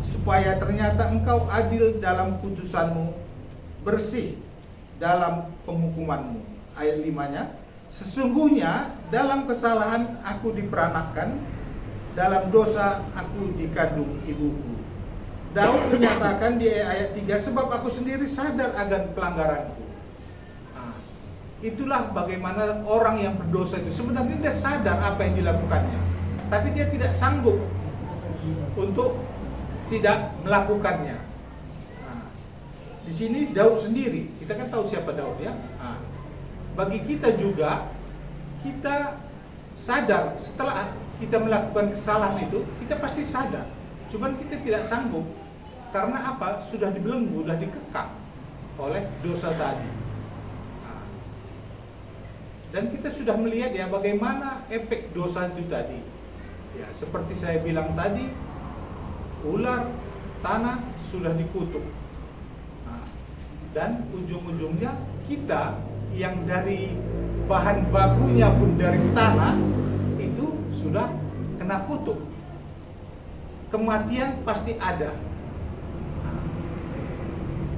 supaya ternyata engkau adil dalam putusanmu, bersih dalam penghukumanmu. Ayat 5-nya, sesungguhnya dalam kesalahan aku diperanakkan, dalam dosa aku dikandung ibuku. Daud menyatakan di ayat 3, sebab aku sendiri sadar akan pelanggaranku. Nah, itulah bagaimana orang yang berdosa itu. Sebenarnya dia sadar apa yang dilakukannya, tapi dia tidak sanggup untuk tidak melakukannya. Nah, di sini Daud sendiri, kita kan tahu siapa Daud ya. Nah, bagi kita juga, kita sadar setelah kita melakukan kesalahan itu, kita pasti sadar. Cuman kita tidak sanggup. Karena apa? Sudah dibelenggu, sudah dikekang oleh dosa tadi. Nah, dan kita sudah melihat ya bagaimana efek dosa itu tadi. Ya, seperti saya bilang tadi, ular, tanah sudah dikutuk. Nah, dan ujung-ujungnya kita yang dari bahan bakunya pun dari tanah itu sudah kena kutuk. Kematian pasti ada.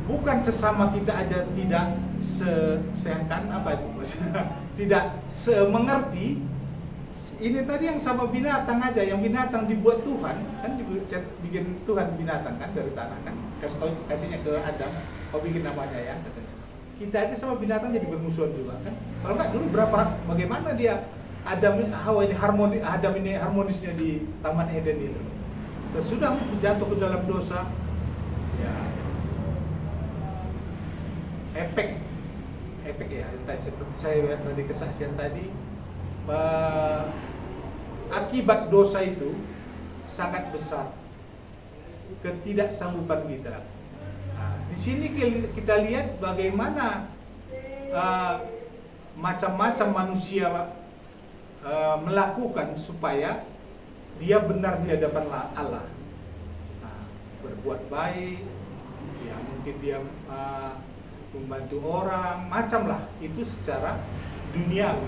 Bukan sesama kita aja tidak seangkan apa itu maksudnya, tidak semengerti. Ini tadi yang sama binatang aja, yang binatang dibuat Tuhan kan, bikin Tuhan binatang kan dari tanah kan, kasihnya ke Adam, kau bikin namanya ya katanya. Kita aja sama binatang jadi bermusuhan juga kan. Kalau enggak dulu bagaimana dia Adam Hawa ini Adam ini harmonisnya di Taman Eden itu. Sesudah jatuh ke dalam dosa, ya efek ya, seperti saya lihat tadi kesaksian tadi, akibat dosa itu sangat besar, ketidaksanggupan kita. Nah, di sini kita lihat bagaimana macam-macam manusia melakukan supaya dia benar di hadapan Allah. Nah, berbuat baik, ya mungkin dia membantu orang, macamlah itu secara duniawi.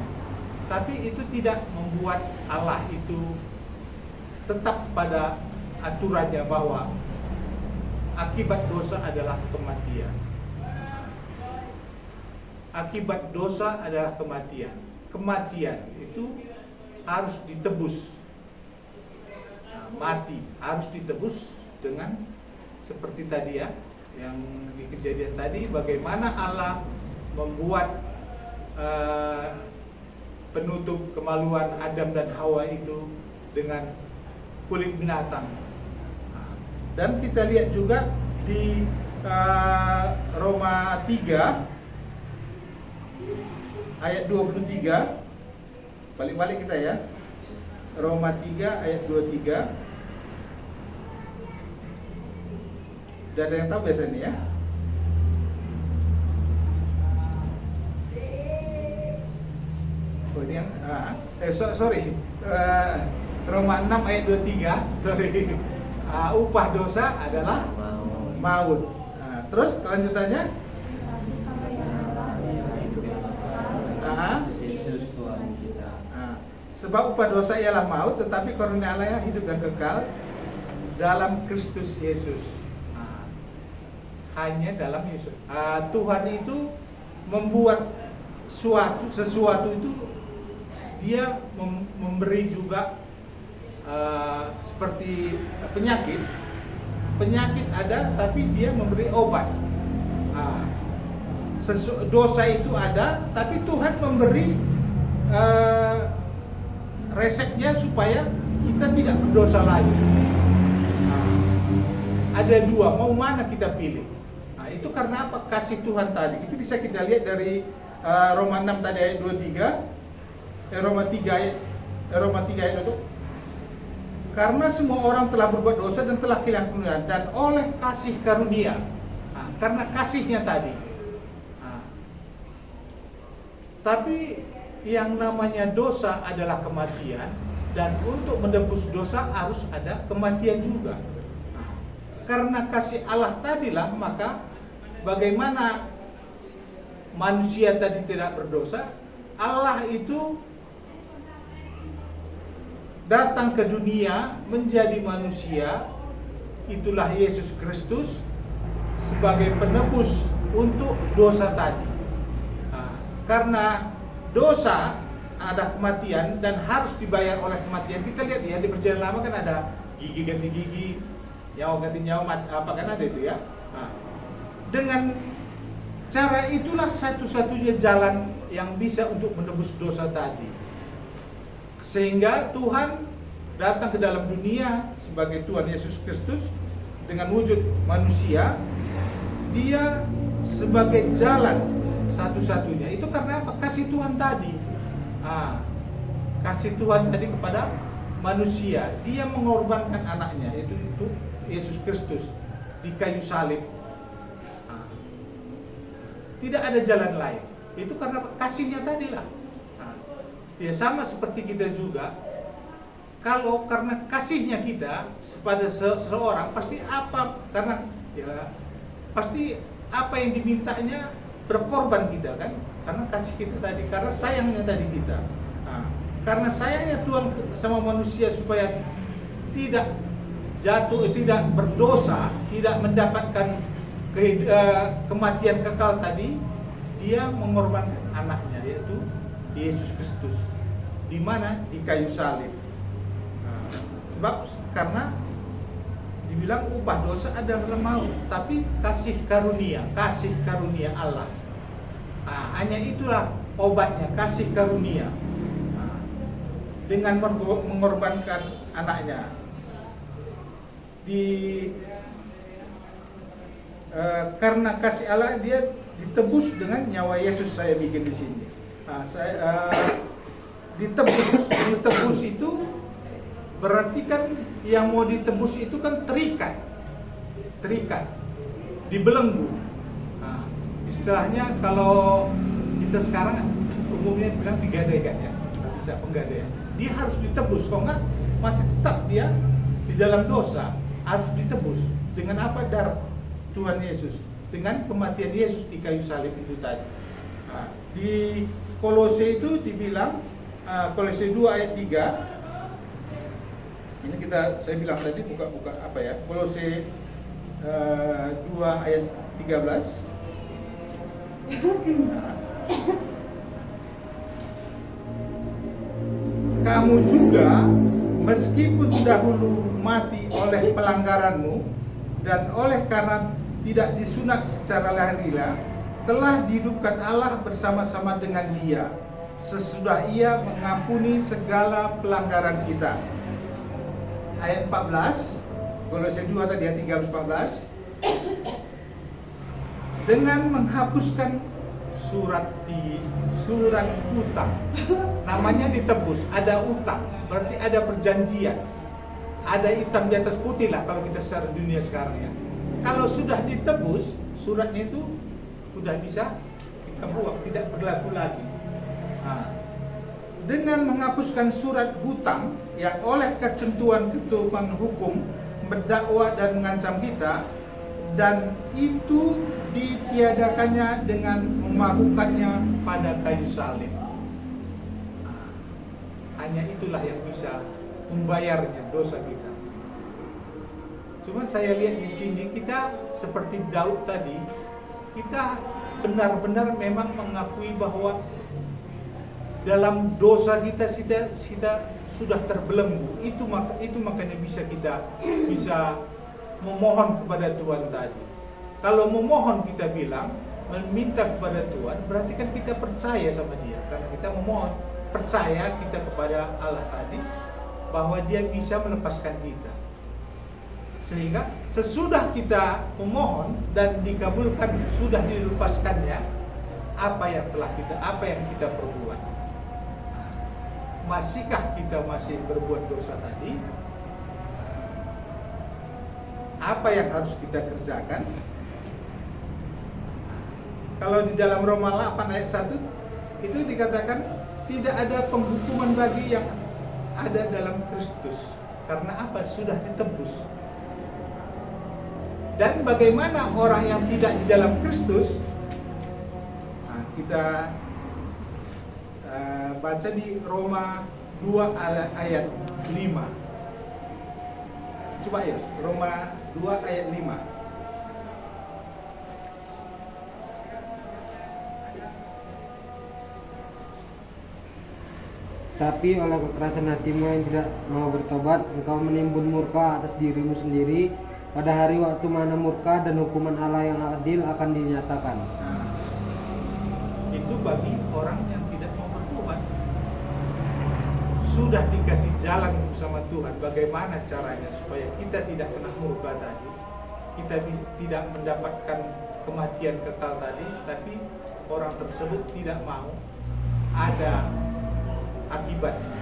Tapi itu tidak membuat Allah itu tetap pada aturannya bahwa akibat dosa adalah kematian. Akibat dosa adalah kematian. Kematian itu harus ditebus. Nah, mati harus ditebus dengan seperti tadi ya, yang di kejadian tadi, bagaimana Allah membuat penutup kemaluan Adam dan Hawa itu dengan kulit binatang. Nah, dan kita lihat juga di Roma 3 ayat 23, balik-balik kita ya. Roma 3 ayat 23. Sudah ada yang tahu biasa ini ya? Oh ini yang sorry. Roma 6 ayat 23. Sorry. Upah dosa adalah maut. Nah, terus kelanjutannya? Sebab upah dosa ialah maut, tetapi karunia Allah hidup dan kekal dalam Kristus Yesus. Hanya dalam Yesus. Tuhan itu membuat sesuatu itu, dia memberi juga seperti penyakit. Penyakit ada, tapi dia memberi obat. Dosa itu ada, tapi Tuhan memberi resepnya supaya kita tidak berdosa lagi. Ada dua, mau mana kita pilih? Nah, itu karena apa? Kasih Tuhan tadi. Itu bisa kita lihat dari Roma 6 tadi ayat 23, Roma 3 ayat 2. Karena semua orang telah berbuat dosa dan telah kehilangan kemuliaan, dan oleh kasih karunia, karena kasihnya tadi. Tapi yang namanya dosa adalah kematian, dan untuk menebus dosa harus ada kematian juga. Karena kasih Allah tadilah, maka bagaimana manusia tadi tidak berdosa, Allah itu datang ke dunia menjadi manusia, itulah Yesus Kristus sebagai penebus untuk dosa tadi. Karena dosa ada kematian dan harus dibayar oleh kematian. Kita lihat ya, di perjanjian lama kan ada gigi ganti gigi, nyawa ganti nyawa, apa kan ada itu ya. Nah, dengan cara itulah satu-satunya jalan yang bisa untuk menebus dosa tadi. Sehingga Tuhan datang ke dalam dunia sebagai Tuhan Yesus Kristus dengan wujud manusia. Dia sebagai jalan satu-satunya. Itu karena apa? Kasih Tuhan tadi. Kasih Tuhan tadi kepada manusia. Dia mengorbankan anaknya, itu Yesus Kristus di kayu salib. Tidak ada jalan lain. Itu karena kasihnya tadilah. Ya sama seperti kita juga. Kalau karena kasihnya kita pada seseorang, pasti apa? Karena ya pasti apa yang dimintanya, berkorban kita kan, karena kasih kita tadi, karena sayangnya tadi kita. Karena sayangnya Tuhan sama manusia supaya tidak jatuh, tidak berdosa, tidak mendapatkan kematian kekal tadi, dia mengorbankan anaknya, yaitu Yesus Kristus. Di mana? Di kayu salib. Sebab karena dibilang upah dosa adalah maut, tapi kasih karunia Allah. Hanya itulah obatnya, kasih karunia. Dengan mengorbankan anaknya. Karena kasih Allah, dia ditebus dengan nyawa Yesus. Saya bikin di sini. Ditebus itu berarti kan yang mau ditebus itu kan terikat, dibelenggu. Istilahnya kalau kita sekarang umumnya bilang digadaikan ya, nggak bisa penggadaian. Dia harus ditebus, kok enggak masih tetap dia di dalam dosa, harus ditebus. Dengan apa? Darah Tuhan Yesus, dengan kematian Yesus di kayu salib itu tadi. Nah, di Kolose itu dibilang, Kolose 2 ayat 3. Ini saya bilang tadi buka apa ya? Kolose 2 ayat 13. Nah, kamu juga meskipun dahulu mati oleh pelanggaranmu dan oleh karena tidak disunat secara lahiriah, telah dihidupkan Allah bersama-sama dengan Dia sesudah Ia mengampuni segala pelanggaran kita. Ayat 14, Kolose 2 tadi ayat 13-14, dengan menghapuskan surat utang. Namanya ditebus, ada utang, berarti ada perjanjian, ada hitam di atas putih lah kalau kita secara dunia sekarang ya. Kalau sudah ditebus, suratnya itu sudah bisa kita buang, tidak berlaku lagi. Nah, dengan menghapuskan surat hutang yang oleh ketentuan-ketentuan hukum mendakwa dan mengancam kita, dan itu ditiadakannya dengan memarukannya pada kayu salib. Hanya itulah yang bisa membayarnya dosa kita. Cuma saya lihat di sini kita seperti Daud tadi, kita benar-benar memang mengakui bahwa dalam dosa kita sudah terbelenggu. Itu makanya kita bisa memohon kepada Tuhan tadi. Kalau memohon kita bilang meminta kepada Tuhan, berarti kan kita percaya sama Dia, karena kita memohon, percaya kita kepada Allah tadi bahwa Dia bisa melepaskan kita. Sehingga sesudah kita memohon dan dikabulkan, sudah dilepaskannya, apa yang kita perbuat. Masihkah kita masih berbuat dosa tadi? Apa yang harus kita kerjakan? Kalau di dalam Roma 8 ayat 1 itu dikatakan tidak ada penghukuman bagi yang ada dalam Kristus. Karena apa? Sudah ditebus. Dan bagaimana orang yang tidak di dalam Kristus? Nah, kita baca di Roma 2 ayat 5. Coba ya, Roma 2 ayat 5. Tapi oleh kekerasan hatimu yang tidak mau bertobat, engkau menimbun murka atas dirimu sendiri pada hari waktu mana murka dan hukuman Allah yang adil akan dinyatakan. Nah, itu bagi orang yang tidak mau bertobat. Sudah dikasih jalan sama Tuhan, bagaimana caranya supaya kita tidak kena murka tadi, kita tidak mendapatkan kematian kekal tadi, tapi orang tersebut tidak mau, ada akibatnya.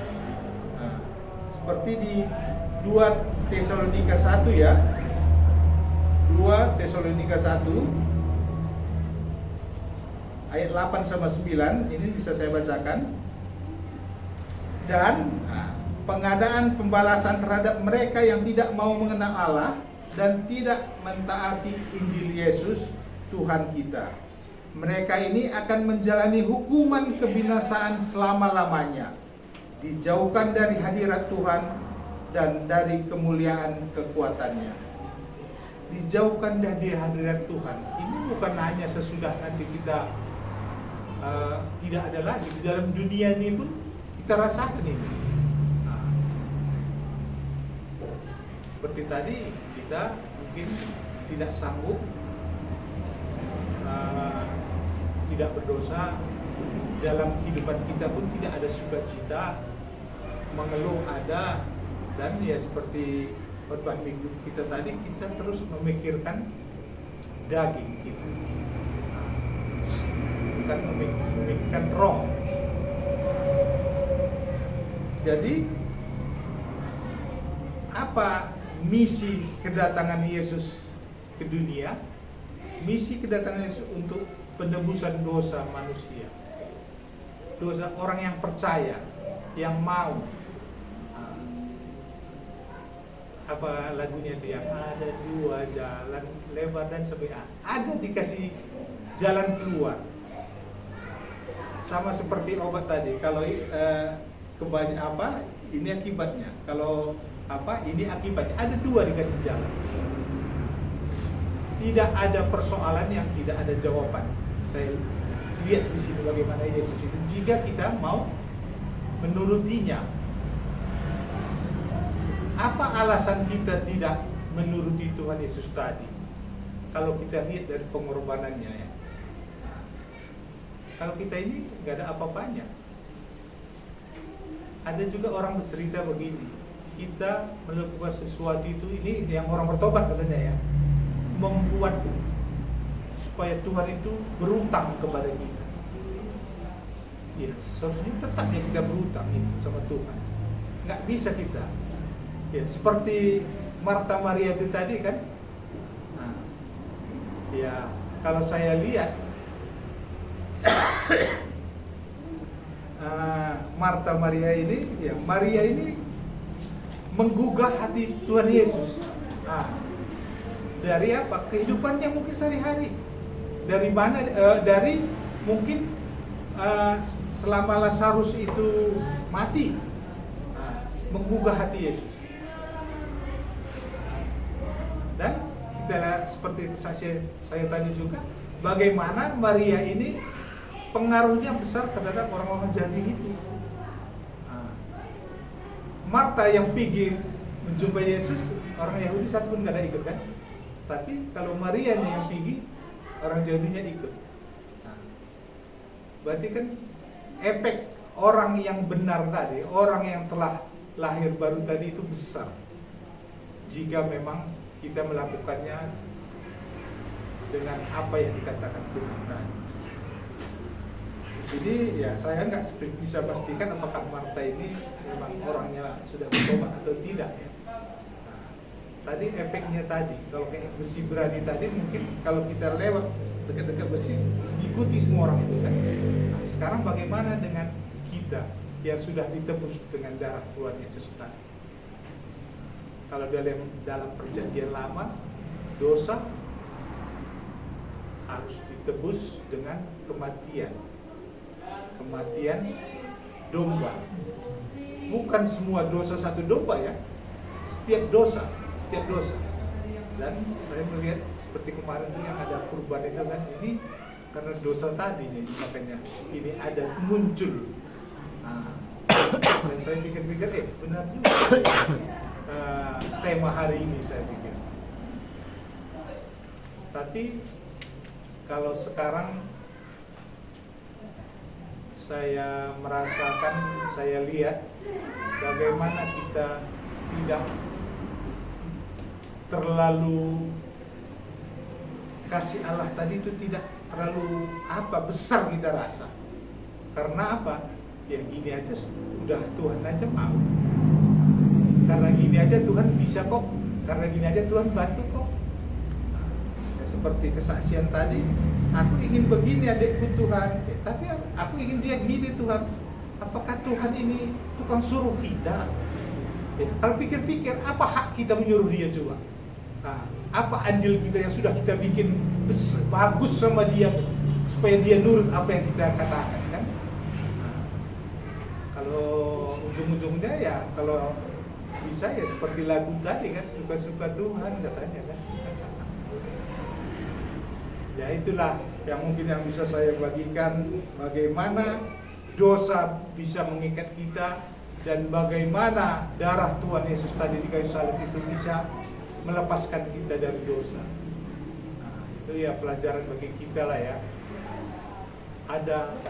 Nah, seperti di 2 Tesalonika 1 ya, 2 Tesalonika 1 ayat 8 sama 9, ini bisa saya bacakan. Dan pengadaan pembalasan terhadap mereka yang tidak mau mengenal Allah dan tidak mentaati Injil Yesus Tuhan kita. Mereka ini akan menjalani hukuman kebinasaan selama-lamanya, dijauhkan dari hadirat Tuhan dan dari kemuliaan kekuatannya. Dijauhkan dari hadirat Tuhan. Ini bukan hanya sesudah nanti kita tidak ada lagi di dalam dunia ini pun kita rasakan ini. Nah, seperti tadi kita mungkin tidak sanggup, tidak berdosa, dalam kehidupan kita pun tidak ada sukacita, mengeluh ada, dan ya seperti khotbah minggu kita tadi, kita terus memikirkan daging kita, bukan memikirkan roh. Jadi apa misi kedatangan Yesus ke dunia? Misi kedatangan Yesus untuk penebusan dosa manusia. dosa orang yang percaya, yang mau. Apa lagunya itu yang ada dua jalan lebar dan sempit, ada dikasih jalan keluar. Sama seperti obat tadi, kalau kebanyakan apa ini akibatnya, kalau apa ini akibatnya, ada dua dikasih jalan. Tidak ada persoalan yang tidak ada jawaban. Saya lihat di sini bagaimana Yesus itu, jika kita mau menurutinya. Apa alasan kita tidak menuruti Tuhan Yesus tadi? Kalau kita lihat dari pengorbanannya ya. Kalau kita ini nggak ada apa-apanya. Ada juga orang bercerita begini, kita melakukan sesuatu itu, ini yang orang bertobat katanya ya, membuat supaya Tuhan itu berutang kepada kita. Ya, seharusnya tetap ya kita berutang itu sama Tuhan. Nggak bisa kita. Ya, seperti Marta Maria itu tadi kan. Nah, ya kalau saya lihat Marta Maria ini, ya Maria ini menggugah hati Tuhan Yesus. Dari apa? Kehidupannya mungkin sehari-hari. Dari mana? Dari mungkin selama Lazarus itu mati, menggugah hati Yesus. Dan kita lihat seperti saya tadi juga, bagaimana Maria ini pengaruhnya besar terhadap orang-orang jahil itu. Marta yang pergi menjumpai Yesus, orang Yahudi satu pun gak ada ikut kan? Tapi kalau Maria yang pergi, orang Yahudinya ikut. Berarti kan efek orang yang benar tadi, orang yang telah lahir baru tadi itu besar. Jika memang kita melakukannya dengan apa yang dikatakan Tuhan tadi. Jadi ya saya nggak bisa pastikan apakah Marta ini memang orangnya sudah bertobat atau tidak ya. Tadi efeknya tadi, kalau kayak besi berani tadi mungkin kalau kita lewat dekat-dekat besi diikuti semua orang itu kan. Nah, sekarang bagaimana dengan kita yang sudah ditebus dengan darah Tuhan Yesus tadi? Kalau dalam perjanjian lama, dosa harus ditebus dengan kematian domba. Bukan semua dosa satu domba ya, setiap dosa. Dan saya melihat seperti kemarin itu yang ada kurban itu kan, ini karena dosa tadi nih, makanya ini ada muncul. Dan saya pikir-pikir, benar juga tema hari ini saya pikir. Tapi kalau sekarang saya merasakan, saya lihat bagaimana kita tidak terlalu kasih Allah tadi itu tidak terlalu besar kita rasa. Karena apa? Ya gini aja sudah Tuhan aja mau. Karena gini aja Tuhan bisa kok. Karena gini aja Tuhan bantu kok. Ya, seperti kesaksian tadi, aku ingin begini adikku Tuhan, tapi aku ingin dia gini Tuhan. Apakah Tuhan ini tukang suruh kita? Ya, kalau pikir-pikir, apa hak kita menyuruh dia coba? Apa andil kita yang sudah kita bikin bagus sama dia supaya dia nurut apa yang kita katakan kan? Kalau ujung-ujungnya ya kalau bisa ya seperti lagu tadi kan, suka-suka Tuhan katanya kan. Ya itulah yang mungkin yang bisa saya bagikan, bagaimana dosa bisa mengikat kita dan bagaimana darah Tuhan Yesus tadi di kayu salib itu bisa melepaskan kita dari dosa. Nah, itu ya pelajaran bagi kita lah ya. Ada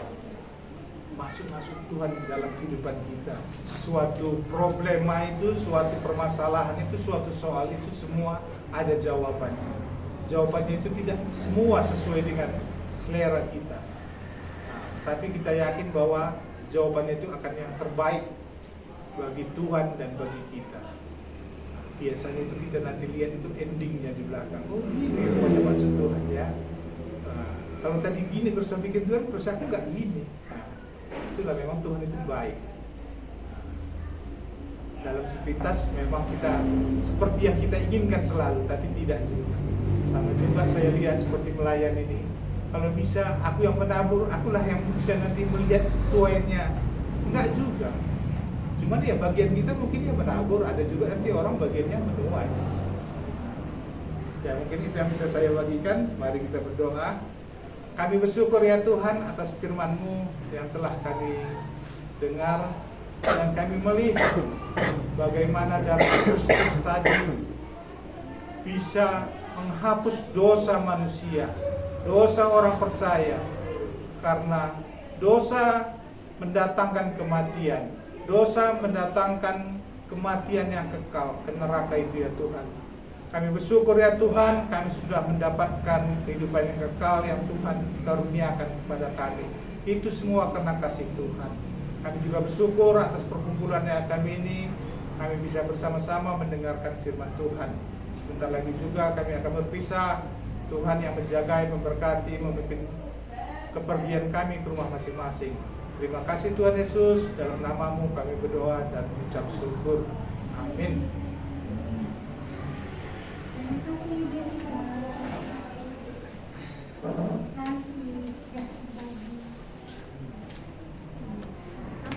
masuk Tuhan dalam kehidupan kita. Suatu problema itu, suatu permasalahan itu, suatu soal itu semua ada jawabannya. Jawabannya itu tidak semua sesuai dengan selera kita. Nah, tapi kita yakin bahwa jawabannya itu akan yang terbaik bagi Tuhan dan bagi kita. Nah, biasanya itu kita nanti lihat itu endingnya di belakang. Oh gini rupanya maksud Tuhan ya. Nah, kalau tadi gini terus saya bikin Tuhan, terus aku nggak gini. Nah, itulah memang Tuhan itu baik. Dalam sepintas memang kita seperti yang kita inginkan selalu, tapi tidak juga. Sama juga saya lihat seperti nelayan ini. Kalau bisa aku yang menabur, akulah yang bisa nanti melihat tuainya. Enggak juga. Cuman ya bagian kita mungkin ya menabur, ada juga nanti orang bagiannya menuai. Ya mungkin itu yang bisa saya bagikan. Mari kita berdoa. Kami bersyukur ya Tuhan atas firman-Mu yang telah kami dengar, dan kami melihat bagaimana darah Kristus tadi bisa menghapus dosa manusia, dosa orang percaya, karena dosa mendatangkan kematian, dosa mendatangkan kematian yang kekal, ke neraka itu ya Tuhan. Kami bersyukur ya Tuhan, kami sudah mendapatkan kehidupan yang kekal yang Tuhan karuniakan kepada kami. Itu semua karena kasih Tuhan. Kami juga bersyukur atas perkumpulan yang kami ini, kami bisa bersama-sama mendengarkan firman Tuhan. Sebentar lagi juga kami akan berpisah. Tuhan yang menjaga, memberkati, memimpin kepergian kami ke rumah masing-masing. Terima kasih Tuhan Yesus, dalam nama-Mu kami berdoa dan ucap syukur. Amin.